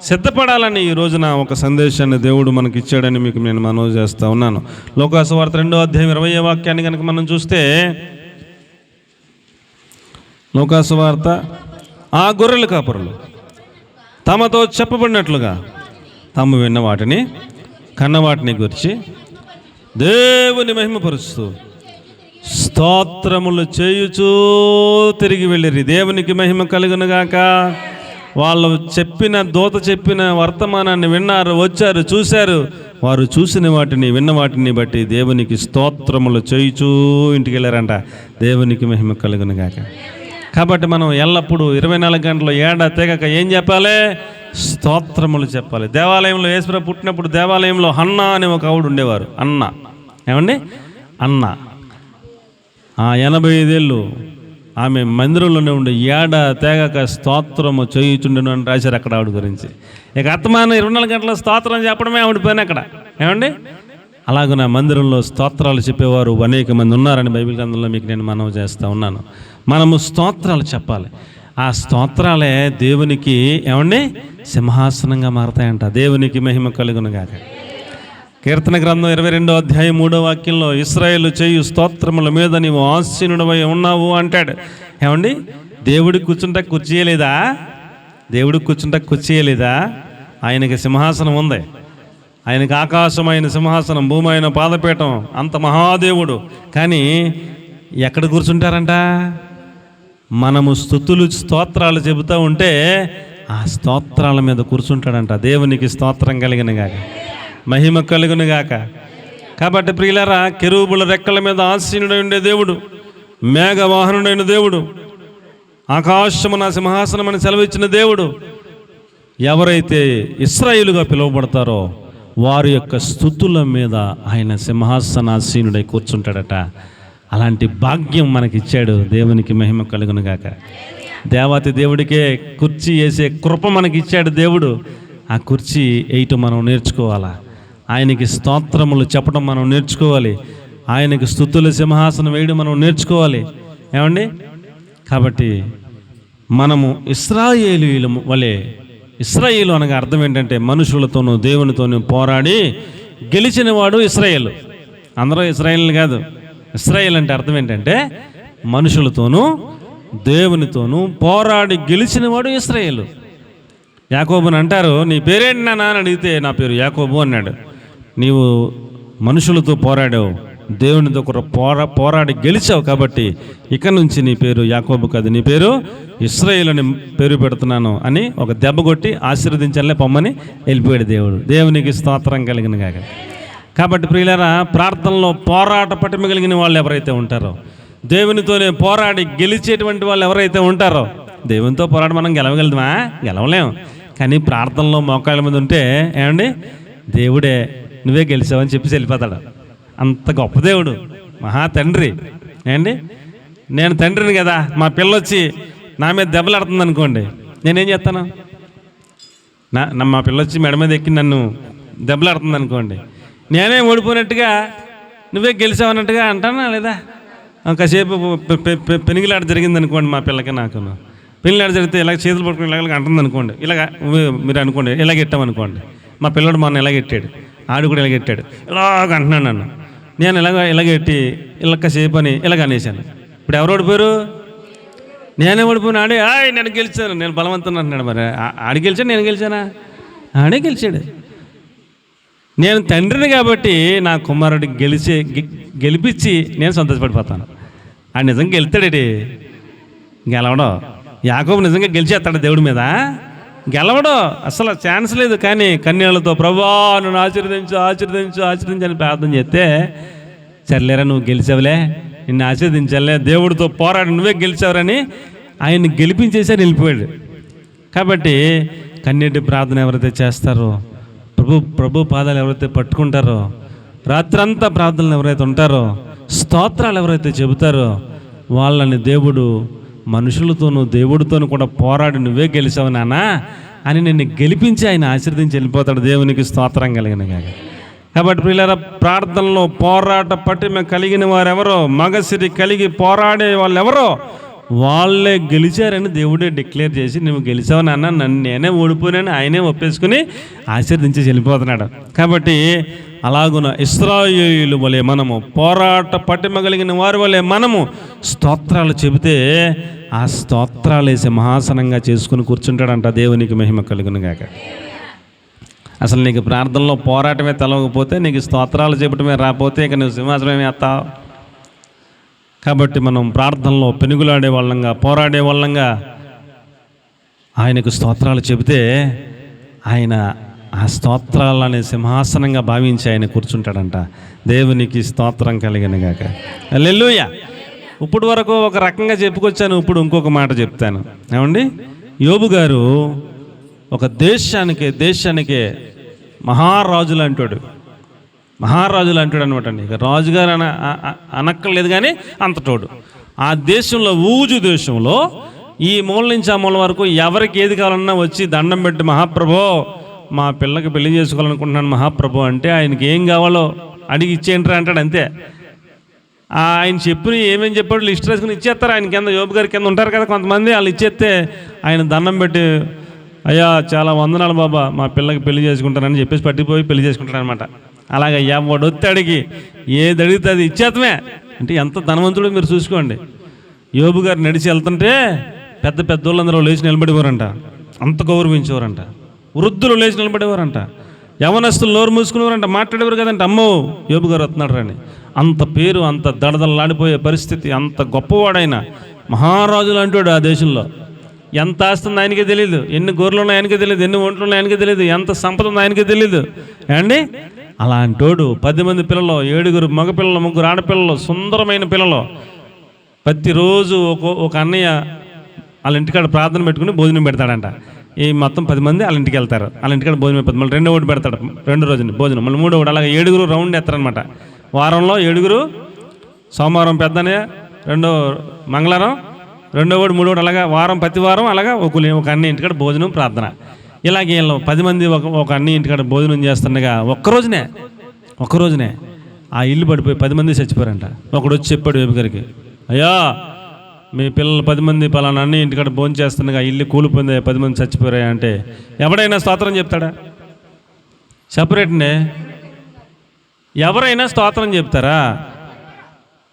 Speaker 1: సిద్ధపడాలని ఈ రోజున ఒక సందేశాన్ని దేవుడు మనకి ఇచ్చాడని మీకు నేను మనవి చేస్తూ ఉన్నాను. లోకాసు వార్త 2వ అధ్యాయం 20వ వాక్యాన్ని కనుక మనం చూస్తే, లోకాసు వార్త, ఆ గొర్రెల కాపురులు తమతో చెప్పబడినట్లుగా తాము విన్న వాటిని, కన్న వాటిని గురించి దేవుని మహిమపరుస్తూ స్తోత్రములు చేయుచూ తిరిగి వెళ్ళిరి. దేవునికి మహిమ కలుగునుగాక. వాళ్ళు దూత చెప్పిన వర్తమానాన్ని విన్నారు, వచ్చారు, చూశారు. వారు చూసిన వాటిని, విన్న వాటిని బట్టి దేవునికి స్తోత్రములు చేయుచూ ఇంటికి వెళ్ళారంట. దేవునికి మహిమ కలుగునుగాక. కాబట్టి మనం ఎల్లప్పుడూ 24 గంటలు తెగక ఏం చెప్పాలి? స్తోత్రములు చెప్పాలి. దేవాలయంలో యేసుప్రభు పుట్టినప్పుడు దేవాలయంలో అన్న అనే ఒక ఆవిడ ఉండేవారు. అన్న, ఏమండి, అన్న. 85 ఏళ్ళు ఆమె మందిరంలోనే ఉండి తెగక స్తోత్రము చేయుచుండెను అని రాశారు అక్కడ ఆవిడ గురించి. ఇక అత్తమాన 24 గంటల స్తోత్రం చెప్పడమే ఆవిడ పని అక్కడ. ఏమండి, అలాగే నా మందిరంలో స్తోత్రాలు చెప్పేవారు అనేక మంది ఉన్నారని బైబిల్ గ్రంథంలో మీకు నేను మనవి చేస్తూ ఉన్నాను. మనము స్తోత్రాలు చెప్పాలి. ఆ స్తోత్రాలే దేవునికి ఏమండి సింహాసనంగా మారతాయంట. దేవునికి మహిమ కలుగునుగాక. కీర్తన గ్రంథం 22వ అధ్యాయం 3వ వాక్యంలో, ఇశ్రాయేలు చేయు స్తోత్రముల మీద నీవు ఆసీనుడవై ఉన్నావు అంటాడు. ఏమండి, దేవుడికి కూర్చుంటా కుర్చీయలేదా? ఆయనకి సింహాసనం ఉంది. ఆయనకి ఆకాశం ఆయన సింహాసనం, భూమి ఆయన పాదపీఠం, అంత మహాదేవుడు. కానీ ఎక్కడ కూర్చుంటారంట? మనము స్తోత్రాలు చెబుతూ ఉంటే ఆ స్తోత్రాల మీద కూర్చుంటాడంట. దేవునికి స్తోత్రం కలిగినగాక, మహిమ కలుగునుగాక. కాబట్టి ప్రియులారా, కెరూబుల రెక్కల మీద ఆసీనుడై ఉండే దేవుడు, మేఘవాహనుడైన దేవుడు, ఆకాశము నా సింహాసనం అని సెలవిచ్చిన దేవుడు, ఎవరైతే ఇశ్రాయేలుగా పిలువబడతారో వారి యొక్క స్తుతుల మీద ఆయన సింహాసనాసీనుడై కూర్చుంటాడట. అలాంటి భాగ్యం మనకిచ్చాడు. దేవునికి మహిమ కలుగునుగాక. దేవాతి దేవుడికే కుర్చీ వేసే కృప మనకిచ్చాడు దేవుడు. ఆ కుర్చీ వేయటం మనం నేర్చుకోవాలా. ఆయనకి స్తోత్రములు చెప్పడం మనం నేర్చుకోవాలి. ఆయనకి స్తుతుల సింహాసనం వేయడం మనం నేర్చుకోవాలి. ఏమండి, కాబట్టి మనము ఇశ్రాయేలీయుల వలె, ఇశ్రాయేలు అనగా అర్థం ఏంటంటే మనుషులతోనూ దేవునితోనూ పోరాడి గెలిచిన వాడు ఇశ్రాయేలు. అందరూ ఇశ్రాయేలు కాదు. ఇశ్రాయేల్ అంటే అర్థం ఏంటంటే మనుషులతోనూ దేవునితోనూ పోరాడి గెలిచిన వాడు ఇశ్రాయేలు. యాకోబుని అంటారు, నీ పేరేంటి నాన్న అని అడిగితే నా పేరు యాకోబు అన్నాడు. నీవు మనుషులతో పోరాడావు, దేవునితో కూడా పోరాడి గెలిచావు, కాబట్టి ఇక నుంచి నీ పేరు యాకోబు కాదు, నీ పేరు ఇశ్రాయేలు అని పేరు పెడుతున్నాను అని ఒక దెబ్బ కొట్టి ఆశీర్వదించాలే పొమ్మని వెళ్ళిపోయాడు దేవుడు. దేవునికి స్తోత్రం కలిగిన గాక. కాబట్టి ప్రియులారా, ప్రార్థనలో పోరాట పటిమ కలిగిన వాళ్ళు ఎవరైతే ఉంటారో, దేవునితోనే పోరాడి గెలిచేటువంటి వాళ్ళు ఎవరైతే ఉంటారో, దేవునితో పోరాడి మనం గెలవగలుగుతామా? గెలవలేం. కానీ ప్రార్థనలో మోకాళ్ళ మీద ఉంటే ఏమండి, దేవుడే నువ్వే గెలిచావని చెప్పి వెళ్ళిపోతాడు. అంత గొప్ప దేవుడు, మహా తండ్రి. ఏండి, నేను తండ్రిని కదా, మా పిల్లొచ్చి నా మీద దెబ్బలాడుతుంది అనుకోండి, నేనేం చేస్తాను? మా పిల్లొచ్చి మెడ మీద ఎక్కి నన్ను దెబ్బలాడుతుంది అనుకోండి, నేనే ఓడిపోయినట్టుగా నువ్వే గెలిచావన్నట్టుగా అంటానా లేదా? కాసేపు పెనిగిలాట జరిగింది అనుకోండి, మా పిల్లకి నాకు పెనిగిలాట జరిగితే ఇలాగ చేతులు పట్టుకుని ఇలాగ అంటుంది అనుకోండి, ఇలాగ మీరు అనుకోండి ఇలాగ ఎట్టామనుకోండి. మా పిల్లడు మొన్న ఇలాగెట్టాడు, ఆడు కూడా ఇలాగెట్టాడు, ఇలాగ అంటున్నాను నన్ను. నేను ఇలాగెట్టి కాసేపు అని ఇలాగ అనేసాను. ఇప్పుడు ఎవరు ఓడిపోయారు? నేనే ఓడిపోయినా. ఆడే నేను గెలిచాను, నేను బలవంతున్నా అంటున్నాడు. మరి ఆడి గెలిచాను, నేను గెలిచానా? ఆడే గెలిచాడు. నేను తండ్రిని కాబట్టి నా కుమారుడికి గెలిపించి నేను సంతోషపడిపోతాను. ఆడు నిజంగా గెలుతాడేటి? గెలవడం. యాకోబు నిజంగా గెలిచేస్తాడు దేవుడి మీద? గెలవడం అసలు ఛాన్స్ లేదు. కానీ కన్యలతో ప్రభువా నన్ను ఆశీర్వదించు ఆశీర్వదించు ఆశీర్వదించు అని ప్రార్థన చేస్తే, సర్లేరా నువ్వు గెలిచావులే, నిన్ను ఆశీర్వదించాలే, దేవుడితో పోరాడి నువ్వే గెలిచావురని ఆయన్ని గెలిపించేసారి వెళ్ళిపోయాడు. కాబట్టి కన్నీటి ప్రార్థన ఎవరైతే చేస్తారో, ప్రభు పాదాలు ఎవరైతే పట్టుకుంటారో, రాత్రంతా ప్రార్థనలు ఎవరైతే ఉంటారో, స్తోత్రాలు ఎవరైతే చెబుతారో, వాళ్ళని దేవుడు మనుషులతోనూ దేవుడితోనూ కూడా పోరాడి నువ్వే గెలిచావు నాన్న అని నిన్ను గెలిపించి ఆయన ఆశీర్వదించి వెళ్ళిపోతాడు. దేవునికి స్తోత్రం కలిగిన గాక. కాబట్టి ప్రియులారా, ప్రార్థనలో పోరాట పటిమ కలిగిన వారెవరో, మగసిరి కలిగి పోరాడే వాళ్ళు ఎవరో వాళ్ళే గెలిచారని దేవుడే డిక్లేర్ చేసి, నువ్వు గెలిచావు నాన్న, నన్ను నేనే ఓడిపోయినాను ఆయనే ఒప్పేసుకుని ఆశీర్వదించి వెళ్ళిపోతున్నాడు. కాబట్టి అలాగున ఇశ్రాయేలు వలె మనము, పోరాట పటిమ కలిగిన వారి వలె మనము స్తోత్రాలు చెబితే ఆ స్తోత్రాలు వేసే మహాసనంగా చేసుకుని కూర్చుంటాడంట. దేవునికి మహిమ కలుగును గాక. అసలు నీకు ప్రార్థనలో పోరాటమే తెలవకపోతే, నీకు స్తోత్రాలు చెప్పటమే రాకపోతే ఇక నువ్వు సింహాసనమే ఎత్తావు. కాబట్టి మనం ప్రార్థనలో పెనుగులాడే వాళ్ళంగా, పోరాడే వాళ్ళంగా ఆయనకు స్తోత్రాలు చెబితే ఆయన ఆ స్తోత్రాలనే సింహాసనంగా భావించి ఆయన కూర్చుంటాడంట. దేవునికి స్తోత్రం కలిగిన గాక. హల్లెలూయా. ఇప్పుడు వరకు ఒక రకంగా చెప్పుకొచ్చాను, ఇప్పుడు ఇంకొక మాట చెప్తాను. ఏమండి, యోబు గారు ఒక దేశానికే మహారాజులు అంటాడు అనమాట అండి. ఇక రాజుగారు అనక్కర్లేదు కానీ అంతటోడు. ఆ దేశంలో, ఊజు దేశంలో ఈ మూల నుంచి ఆ మూల వరకు ఎవరికి ఏది కావాలన్నా వచ్చి దండం పెట్టి, మహాప్రభో మా పిల్లకి పెళ్లి చేసుకోవాలనుకుంటున్నాను మహాప్రభు అంటే, ఆయనకి ఏం కావాలో అడిగి ఇచ్చేయంటారా అంటాడు. అంతే. ఆయన చెప్పిన ఏమేమి చెప్పాడు లిస్ట్ రాసుకుని ఇచ్చేస్తారు. ఆయన కింద, యోబు గారి కింద ఉంటారు కదా కొంతమంది, వాళ్ళు ఇచ్చేస్తే ఆయన దండం పెట్టి, అయ్యా చాలా వందనాలు బాబా, మా పిల్లకి పెళ్లి చేసుకుంటానని చెప్పేసి పట్టిపోయి పెళ్లి చేసుకుంటాడు అనమాట. అలాగే ఎవడు ఒత్తిడికి ఏది అడిగితే అది ఇచ్చేతమే. అంటే ఎంత ధనవంతుడో మీరు చూసుకోండి. యోబు గారు నడిచి వెళ్తుంటే పెద్ద వాళ్ళందరూ లేచి నిలబడేవారంట, అంత గౌరవించేవారంట. వృద్ధులు లేచి నిలబడేవారంట, యవనస్తులు నోరు మూసుకునేవారంట, మాట్లాడేవారు కదంట. అమ్మో యోబు గారు వస్తున్నాడు అని. అంత పేరు, అంత దడదలాడిపోయే పరిస్థితి, అంత గొప్పవాడైన మహారాజులు అంటాడు ఆ దేశంలో. ఎంత ఆస్తుంది ఆయనకే తెలియదు, ఎన్ని గొర్రెలు ఉన్నాయి ఆయనకే తెలియదు, ఎన్ని ఒంట్లు ఉన్నాయి ఆయనకే తెలియదు, ఎంత సంపద ఉందో ఆయనకే తెలియదు. ఏమండి, అలాంటోడు 10 మంది పిల్లలు, 7 మగపిల్లలు, 3 ఆడపిల్లలు, సుందరమైన పిల్లలు. ప్రతిరోజు ఒక అన్నయ్య వాళ్ళ ఇంటికాడ ప్రార్థన పెట్టుకుని భోజనం పెడతాడంట. ఈ మొత్తం 10 మంది వాళ్ళ ఇంటికి వెళ్తారు. వాళ్ళ ఇంటికాడ భోజనం పెడతారు. మళ్ళీ 2వ ఒకటి పెడతాడు, 2 రోజుని భోజనం. మళ్ళీ 3వ ఒకటి, అలాగే 7 రౌండ్ వేస్తారనమాట. వారంలో 7, సోమవారం పెద్దనే, మంగళవారం 2వ ఒకటి, 3వ ఒకటి, అలాగా ప్రతి వారం అలాగా ఒక అన్ని ఇంటికాడ భోజనం ప్రార్థన. ఇలాగే 10 మంది ఒక అన్ని ఇంటికాడ భోజనం చేస్తుండగా ఒక్కరోజునే ఆ ఇల్లు పడిపోయి 10 మంది చచ్చిపోయారంట. ఒకడు వచ్చి చెప్పాడు యోబు గారికి, అయ్యా మీ పిల్లలు 10 మంది పలానా అన్ని ఇంటికాడ భోజనం చేస్తుండగా ఇల్లు కూలిపోయింది, 10 మంది చచ్చిపోయాయి అంటే ఎవడైనా స్తోత్రం చెప్తాడా? సెపరేట్నే. ఎవరైనా స్తోత్రం చెప్తారా?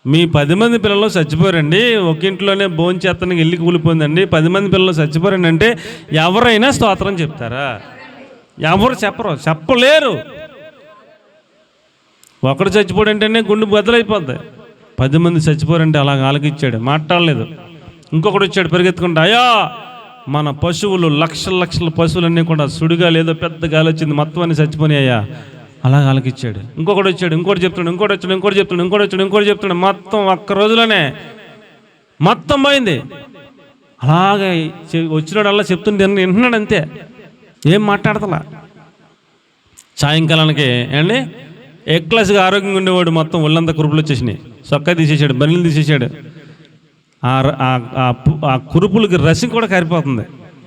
Speaker 1: మీ 10 మంది పిల్లలు చచ్చిపోరండి, ఒక ఇంట్లోనే భోంచేత్తనికి ఇల్లు కూలిపోయిందండి, 10 మంది పిల్లలు చచ్చిపోరండి అంటే ఎవరైనా స్తోత్రం చెప్తారా? ఎవరు చెప్పలేరు. ఒకడు చచ్చిపోడంటేనే గుండె బద్దలైపోద్ది. 10 మంది చచ్చిపోరంటే అలాగ ఆలకిచ్చాడు, మాట్లాడలేదు. ఇంకొకడు వచ్చాడు పరిగెత్తుకుంటా, అయ్యా మన పశువులు లక్షల పశువులన్నీ కూడా సుడిగా లేదో పెద్ద గాలి వచ్చింది, మొత్తం అన్ని చచ్చిపోయాయ్యా, అలాగ ఆలకిచ్చాడు. ఇంకొకటి వచ్చాడు, ఇంకోటి చెప్తున్నాడు, మొత్తం ఒక్క రోజులోనే మొత్తం పోయింది. అలాగే వచ్చినాడు అలా చెప్తుంటే వింటున్నాడు, అంతే, ఏం మాట్లాడతలా. సాయంకాలానికి ఏండి క్లాస్గా ఆరోగ్యంగా ఉండేవాడు మొత్తం ఒళ్ళంతా కురుపులు వచ్చేసినాయి, సొక్కా తీసేసాడు, బన్నీలు తీసేసాడు. ఆ కురుపులకి రసం కూడా కారిపోతుంది,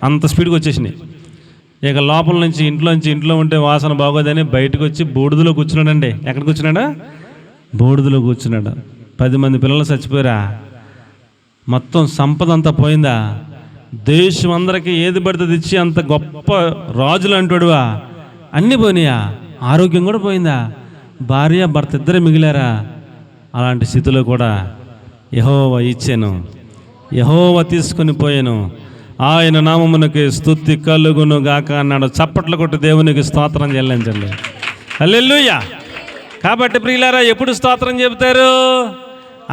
Speaker 1: అంత స్పీడ్గా వచ్చేసినాయి. ఇక లోపల నుంచి ఇంట్లో ఉంటే వాసన బాగోదని బయటకు వచ్చి బూడిదలో కూర్చున్నాడండి. ఎక్కడ కూర్చున్నాడా? బూడిదలో కూర్చున్నాడు. 10 మంది పిల్లలు చచ్చిపోయారా? మొత్తం సంపద అంతా పోయిందా? దేశం అందరికీ ఏది పడితే ఇచ్చి అంత గొప్ప రాజులు అంటాడువా, అన్నీ పోయినాయా? ఆరోగ్యం కూడా పోయిందా? భార్య భర్త ఇద్దరే మిగిలారా? అలాంటి స్థితిలో కూడా యెహోవా ఇచ్చాను, యెహోవా తీసుకొని పోయాను, ఆయన నామమునకి స్తుతి కలుగును గాక అన్నాడు. చప్పట్లు కొట్టి దేవునికి స్తోత్రం చెల్లించండి. హల్లెలూయా. కాబట్టి ప్రియులారా, ఎప్పుడు స్తోత్రం చెబుతారు?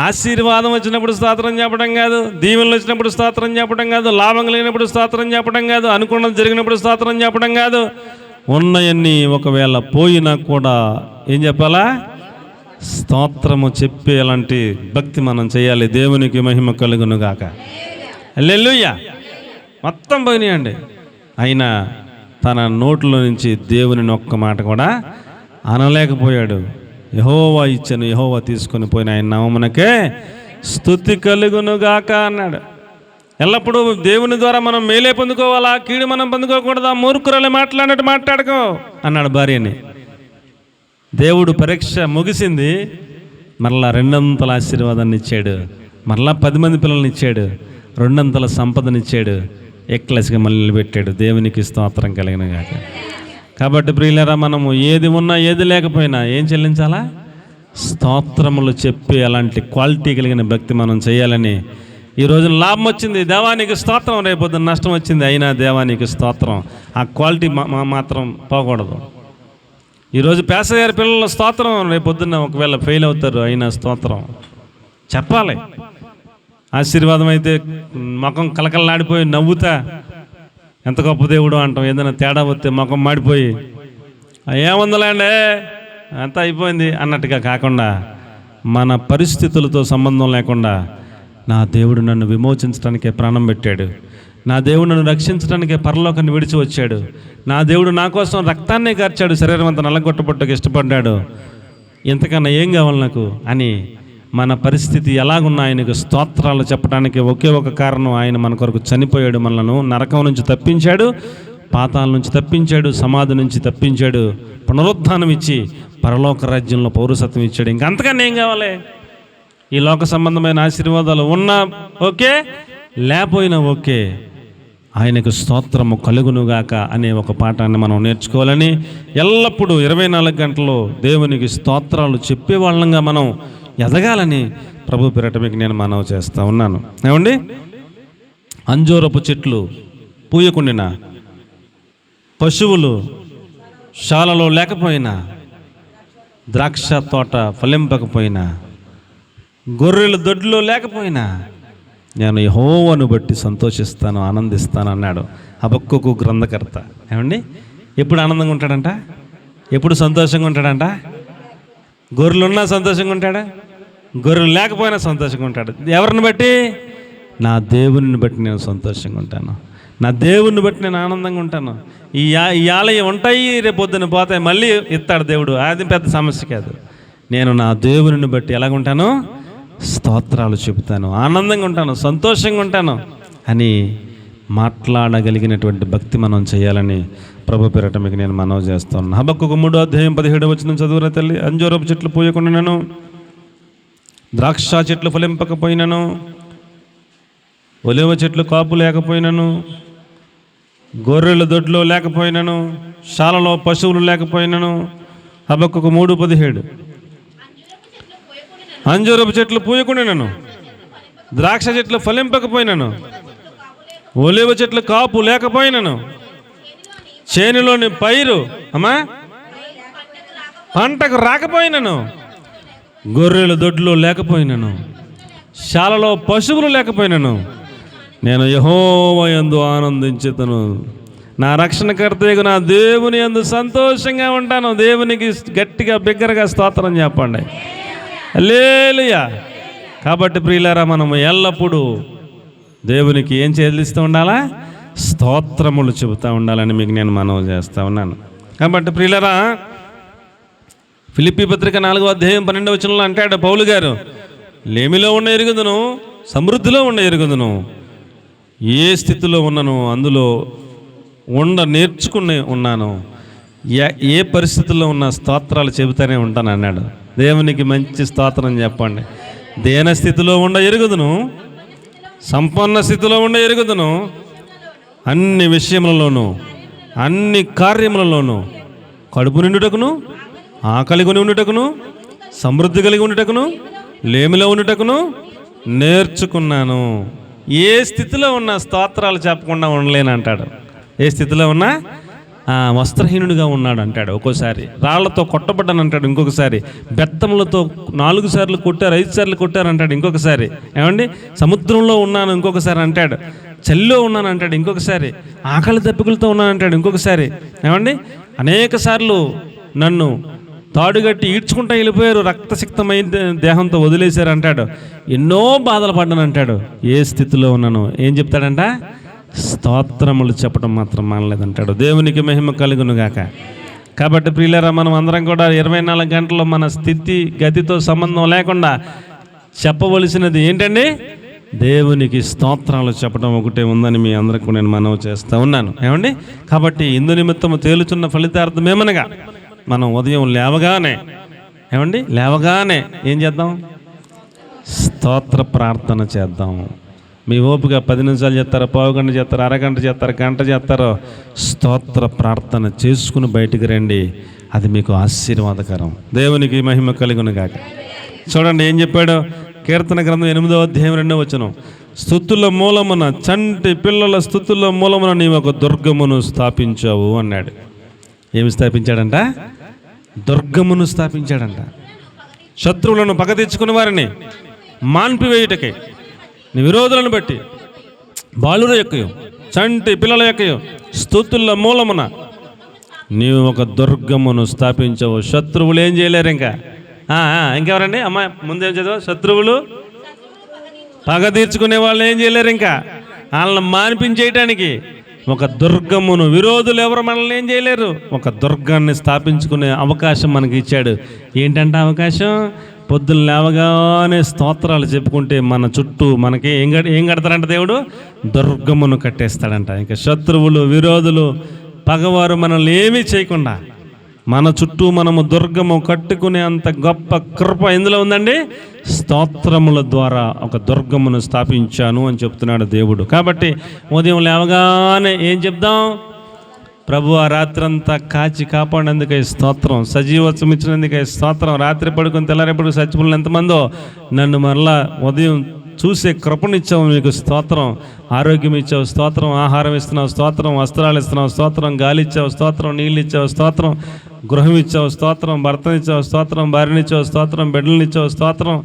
Speaker 1: ఆశీర్వాదం వచ్చినప్పుడు స్తోత్రం చెప్పడం కాదు, దీవెనలు వచ్చినప్పుడు స్తోత్రం చెప్పడం కాదు, లాభం కలిగినప్పుడు స్తోత్రం చెప్పడం కాదు, అనుకున్నది జరిగినప్పుడు స్తోత్రం చెప్పడం కాదు. ఉన్నయన్నీ ఒకవేళ పోయినా కూడా ఏం చెప్పాలా? స్తోత్రము చెప్పే అలాంటి భక్తి మనం చేయాలి. దేవునికి మహిమ కలుగును గాక. హల్లెలూయా. మొత్తం పోయినాయండి, అయినా తన నోట్లో నుంచి దేవుని ఒక్క మాట కూడా అనలేకపోయాడు. యెహోవా ఇచ్చాను, యెహోవా తీసుకొని పోయిన ఆయన నామమునకే స్తుతి కలుగును గాక అన్నాడు. ఎల్లప్పుడూ దేవుని ద్వారా మనం మేలే పొందుకోవాలా, కీడు మనం పొందుకోకూడదా? మూర్ఖురాలు మాట్లాడినట్టు మాట్లాడుకో అన్నాడు భార్యని. దేవుడు పరీక్ష ముగిసింది, మరలా 200 ఆశీర్వాదాన్ని ఇచ్చాడు, మరలా 10 మంది పిల్లల్ని ఇచ్చాడు, 200 సంపదనిచ్చాడు, ఎక్లెస్గా మళ్ళీ నిలబెట్టాడు. దేవునికి స్తోత్రం కలిగిన గాక. కాబట్టి ప్రియులారా, మనము ఏది ఉన్నా ఏది లేకపోయినా ఏం చెల్లించాలా? స్తోత్రములు చెప్పి అలాంటి క్వాలిటీ కలిగిన భక్తి మనం చేయాలని. ఈరోజు లాభం వచ్చింది, దేవానికి స్తోత్రం, రేపొద్దున నష్టం వచ్చింది, అయినా దేవానికి స్తోత్రం. ఆ క్వాలిటీ మాత్రం పోకూడదు. ఈరోజు పేస గారి పిల్లల స్తోత్రం, రేపొద్దున ఒకవేళ ఫెయిల్ అవుతారు, అయినా స్తోత్రం చెప్పాలి. ఆశీర్వాదం అయితే ముఖం కలకలలాడిపోయి నవ్వుతా ఎంత గొప్ప దేవుడు అంటాం. ఏదైనా తేడా వస్తే ముఖం మాడిపోయి ఏముందలేండి అంతా అయిపోయింది అన్నట్టుగా కాకుండా, మన పరిస్థితులతో సంబంధం లేకుండా నా దేవుడు నన్ను విమోచించడానికే ప్రాణం పెట్టాడు, నా దేవుడు నన్ను రక్షించడానికే పరలోకాన్ని విడిచి వచ్చాడు, నా దేవుడు నా కోసం రక్తాన్నే కార్చాడు, శరీరం అంతా నల్లగొట్టబట్టకు ఇష్టపడ్డాడు, ఇంతకన్నా ఏం కావాలి నాకు అని మన పరిస్థితి ఎలాగున్నా ఆయనకు స్తోత్రాలు చెప్పడానికి ఒకే ఒక కారణం, ఆయన మన కొరకు చనిపోయాడు, మనలను నరకం నుంచి తప్పించాడు, పాతాల నుంచి తప్పించాడు, సమాధి నుంచి తప్పించాడు, పునరుద్ధానం ఇచ్చి పరలోక రాజ్యంలో పౌరసత్వం ఇచ్చాడు. ఇంకంతకన్నా ఏం కావాలి? ఈ లోక సంబంధమైన ఆశీర్వాదాలు ఉన్నా ఓకే, లేకపోయినా ఓకే, ఆయనకు స్తోత్రము కలుగునుగాక అనే ఒక పాఠాన్ని మనం నేర్చుకోవాలని, ఎల్లప్పుడూ 24 గంటలు దేవునికి స్తోత్రాలు చెప్పేవాళ్ళంగా మనం ఎదగాలని ప్రభు పేరట మీకు నేను మనవి చేస్తూ ఉన్నాను. ఏమండి, అంజూరపు చెట్లు పూయకుండినా, పశువులు శాలలో లేకపోయినా, ద్రాక్ష తోట ఫలింపకపోయినా, గొర్రెలు దొడ్లో లేకపోయినా నేను యెహోవాను బట్టి సంతోషిస్తాను, ఆనందిస్తాను అన్నాడు హబక్కూకు గ్రంథకర్త. ఏమండి, ఎప్పుడు ఆనందంగా ఉంటాడంట? ఎప్పుడు సంతోషంగా ఉంటాడంట? గొర్రెలున్నా సంతోషంగా ఉంటాడా? గొర్రెలు లేకపోయినా సంతోషంగా ఉంటాడు. ఎవరిని బట్టి? నా దేవుని బట్టి నేను సంతోషంగా ఉంటాను, నా దేవుని బట్టి నేను ఆనందంగా ఉంటాను. ఈ ఆలయం ఉంటాయి, రేపు పొద్దున్న పోతాయి, మళ్ళీ ఇస్తాడు దేవుడు, అది పెద్ద సమస్య కాదు. నేను నా దేవుని బట్టి ఎలాగుంటాను? స్తోత్రాలు చెబుతాను, ఆనందంగా ఉంటాను, సంతోషంగా ఉంటాను అని మాట్లాడగలిగినటువంటి భక్తి మనం చేయాలని ప్రభు పేరట మీకు నేను మనవి చేస్తాను. హబక్కూకు 3:17 చదువురా తల్లి. అంజూరపు చెట్లు పూయకుండాను, ద్రాక్ష చెట్లు ఫలింపకపోయినను, ఒలివ చెట్లు కాపు లేకపోయినను, గొర్రెల దొడ్లో లేకపోయినను, శాలలో పశువులు లేకపోయినను. హబక్కూకు 3:17. అంజూరపు చెట్లు పూయకుండాను, ద్రాక్ష చెట్లు ఫలింపకపోయినను, ఒలివ చెట్లు కాపు లేకపోయినను, చేనులోని పైరు పంటకు రాకపోయినను, గొర్రెలు దొడ్లు లేకపోయినను, శాలలో పశువులు లేకపోయినను, నేను యెహోవా యందు ఆనందించుదును, నా రక్షణకర్తయ్య నా దేవుని యందు సంతోషంగా ఉంటాను. దేవునికి గట్టిగా బిగ్గరగా స్తోత్రం చెప్పండి. హల్లెలూయా. కాబట్టి ప్రియులారా, మనము ఎల్లప్పుడూ దేవునికి ఏం చెల్లిస్తూ ఉండాలా? స్తోత్రములు చెబుతూ ఉండాలని మీకు నేను మనవి చేస్తూ ఉన్నాను. కాబట్టి ప్రియులారా, ఫిలిప్పీ పత్రిక 4వ అధ్యాయం 12వ వచనంలో అంటాడు పౌలు గారు, లేమిలో ఉన్న ఎరుగుదును, సమృద్ధిలో ఉన్న ఎరుగుదును, ఏ స్థితిలో ఉన్నను అందులో నేర్చుకుని ఉన్నాను, ఏ పరిస్థితుల్లో ఉన్న స్తోత్రాలు చెబుతూనే ఉంటాను అన్నాడు. దేవునికి మంచి స్తోత్రం చెప్పండి. దేన స్థితిలో ఉండ ఎరుగుదును, సంపన్న స్థితిలో ఉండ ఎరుగుదును, అన్ని విషయములలోనూ అన్ని కార్యములలోనూ కడుపు నిండుటకును, ఆకలి కొని ఉండుటకును, సమృద్ధి కలిగి ఉండుటకును, లేమిలో ఉండుటకును నేర్చుకున్నాను. ఏ స్థితిలో ఉన్న స్తోత్రాలు చెప్పకుండా ఉండలేను అంటాడు. ఏ స్థితిలో ఉన్నా వస్త్రహీనుడిగా ఉన్నాడు అంటాడు. ఒక్కోసారి రాళ్లతో కొట్టబడ్డాను అంటాడు, ఇంకొకసారి బెత్తములతో 4 సార్లు కొట్టారు, 5 సార్లు కొట్టారు అంటాడు, ఇంకొకసారి ఏమండి సముద్రంలో ఉన్నాను ఇంకొకసారి అంటాడు, చలిలో ఉన్నాను అంటాడు, ఇంకొకసారి ఆకలి దప్పికలతో ఉన్నాను అంటాడు, ఇంకొకసారి ఏమండి అనేక సార్లు నన్ను తాడుగట్టి ఈడ్చుకుంటూ వెళ్ళిపోయారు, రక్తసిక్తమైన దేహంతో వదిలేశారు అంటాడు, ఎన్నో బాధలు పడ్డాను అంటాడు. ఏ స్థితిలో ఉన్నాను ఏం చెప్తాడంట? స్తోత్రములు చెప్పడం మాత్రం మానలేదంటాడు. దేవునికి మహిమ కలుగును గాక. కాబట్టి ప్రియులారా, మనం అందరం కూడా 24 గంటల్లో మన స్థితి గతితో సంబంధం లేకుండా చెప్పవలసినది ఏంటండి? దేవునికి స్తోత్రాలు చెప్పడం ఒకటే ఉందని మీ అందరికీ నేను మనవి చేస్తూ ఉన్నాను. ఏమండి, కాబట్టి ఇందు నిమిత్తము తేలుచున్న ఫలితార్థం ఏమనగా, మనం ఉదయం లేవగానే లేవగానే ఏం చేద్దాం? స్తోత్ర ప్రార్థన చేద్దాం. మీ ఓపిక 10 నిమిషాలు చేస్తారో, పావు గంట చేస్తారో, అరగంట చేస్తారో, గంట చేస్తారో, స్తోత్ర ప్రార్థన చేసుకుని బయటికి రండి. అది మీకు ఆశీర్వాదకరం. దేవునికి మహిమ కలుగును గాక. చూడండి ఏం చెప్పాడు కీర్తన గ్రంథం 8వ అధ్యాయం 2వ వచనం, స్తుతుల మూలమున, చంటి పిల్లల స్తుతుల మూలమున నీవు ఒక దుర్గమును స్థాపించావు అన్నాడు. ఏమి స్థాపించాడంట? దుర్గమును స్థాపించాడంట. శత్రువులను పగ తెచ్చుకున్న వారిని మాన్పివేయుటకై, నీ విరోధులను బట్టి బాలుర యొక్కయు చంటి పిల్లల యొక్కయు స్తుతుల మూలమున నీవు ఒక దుర్గమును స్థాపించావు. శత్రువులు ఏం చేయలేరు. ఇంకెవరండి అమ్మాయి ముందేం చదువు? శత్రువులు పగ తీర్చుకునే వాళ్ళు ఏం చేయలేరు. ఇంకా వాళ్ళని మాన్పించేయటానికి ఒక దుర్గమును, విరోధులు ఎవరు మనల్ని ఏం చేయలేరు. ఒక దుర్గాన్ని స్థాపించుకునే అవకాశం మనకి ఇచ్చాడు. ఏంటంటే అవకాశం? పొద్దున్న లేవగానే స్తోత్రాలు చెప్పుకుంటే మన చుట్టూ మనకి ఏం కడతాడంట? దేవుడు దుర్గమును కట్టేస్తాడంట. ఇంకా శత్రువులు, విరోధులు, పగవారు మనల్ని ఏమీ చేయకుండా మన చుట్టూ మనము దుర్గము కట్టుకునే అంత గొప్ప కృప ఎందులో ఉందండి? స్తోత్రముల ద్వారా ఒక దుర్గమును స్థాపించాను అని చెప్తున్నాడు దేవుడు. కాబట్టి ఉదయం లేవగానే ఏం చెప్దాం? ప్రభు ఆ రాత్రంతా కాచి కాపాడినందుకే స్తోత్రం, సజీవత్వం ఇచ్చినందుకే స్తోత్రం, రాత్రి పడుకుని తెల్లారేపడుకు చచ్చిపోయిన ఎంతమందో నన్ను మరలా ఉదయం చూసే కృపనిచ్చావు, మీకు స్తోత్రం, ఆరోగ్యం ఇచ్చావు స్తోత్రం, ఆహారం ఇస్తున్నావు స్తోత్రం, వస్త్రాలు ఇస్తున్నావు స్తోత్రం, గాలి ఇచ్చావు స్తోత్రం, నీళ్ళు ఇచ్చావు స్తోత్రం, గృహం ఇచ్చావు స్తోత్రం, భర్తనిచ్చావు స్తోత్రం, భార్యనిచ్చావు స్తోత్రం, బిడ్డలనిచ్చావు స్తోత్రం.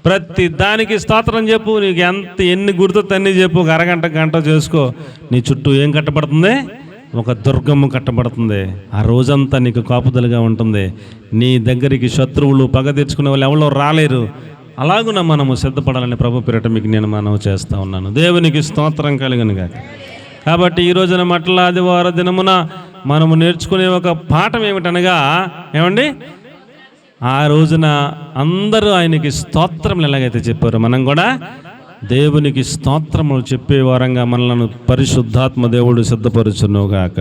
Speaker 1: ప్రతి దానికి స్తోత్రం చెప్పు. నీకు ఎన్ని గుర్తు అన్నీ చెప్పు. ఒక అరగంట గంట చేసుకో. నీ చుట్టూ ఏం కట్టబడుతుంది? ఒక దుర్గము కట్టబడుతుంది. ఆ రోజంతా నీకు కాపుదలుగా ఉంటుంది. నీ దగ్గరికి శత్రువులు, పగ తెచ్చుకునే వాళ్ళు ఎవరో రాలేరు. అలాగున మనము సిద్ధపడాలని ప్రభు పేరిట మీకు నేను మనవి చేస్తూ ఉన్నాను. దేవునికి స్తోత్రం కలుగును గాక. కాబట్టి ఈ రోజున మట్ల ఆదివారం దినమున మనము నేర్చుకునే ఒక పాఠం ఏమిటనగా, ఏమండి, ఆ రోజున అందరూ ఆయనకి స్తోత్రములు ఎలాగైతే చెప్పారో మనం కూడా దేవునికి స్తోత్రములు చెప్పే వారంగా మనలను పరిశుద్ధాత్మ దేవుడు సిద్ధపరచునుగాక.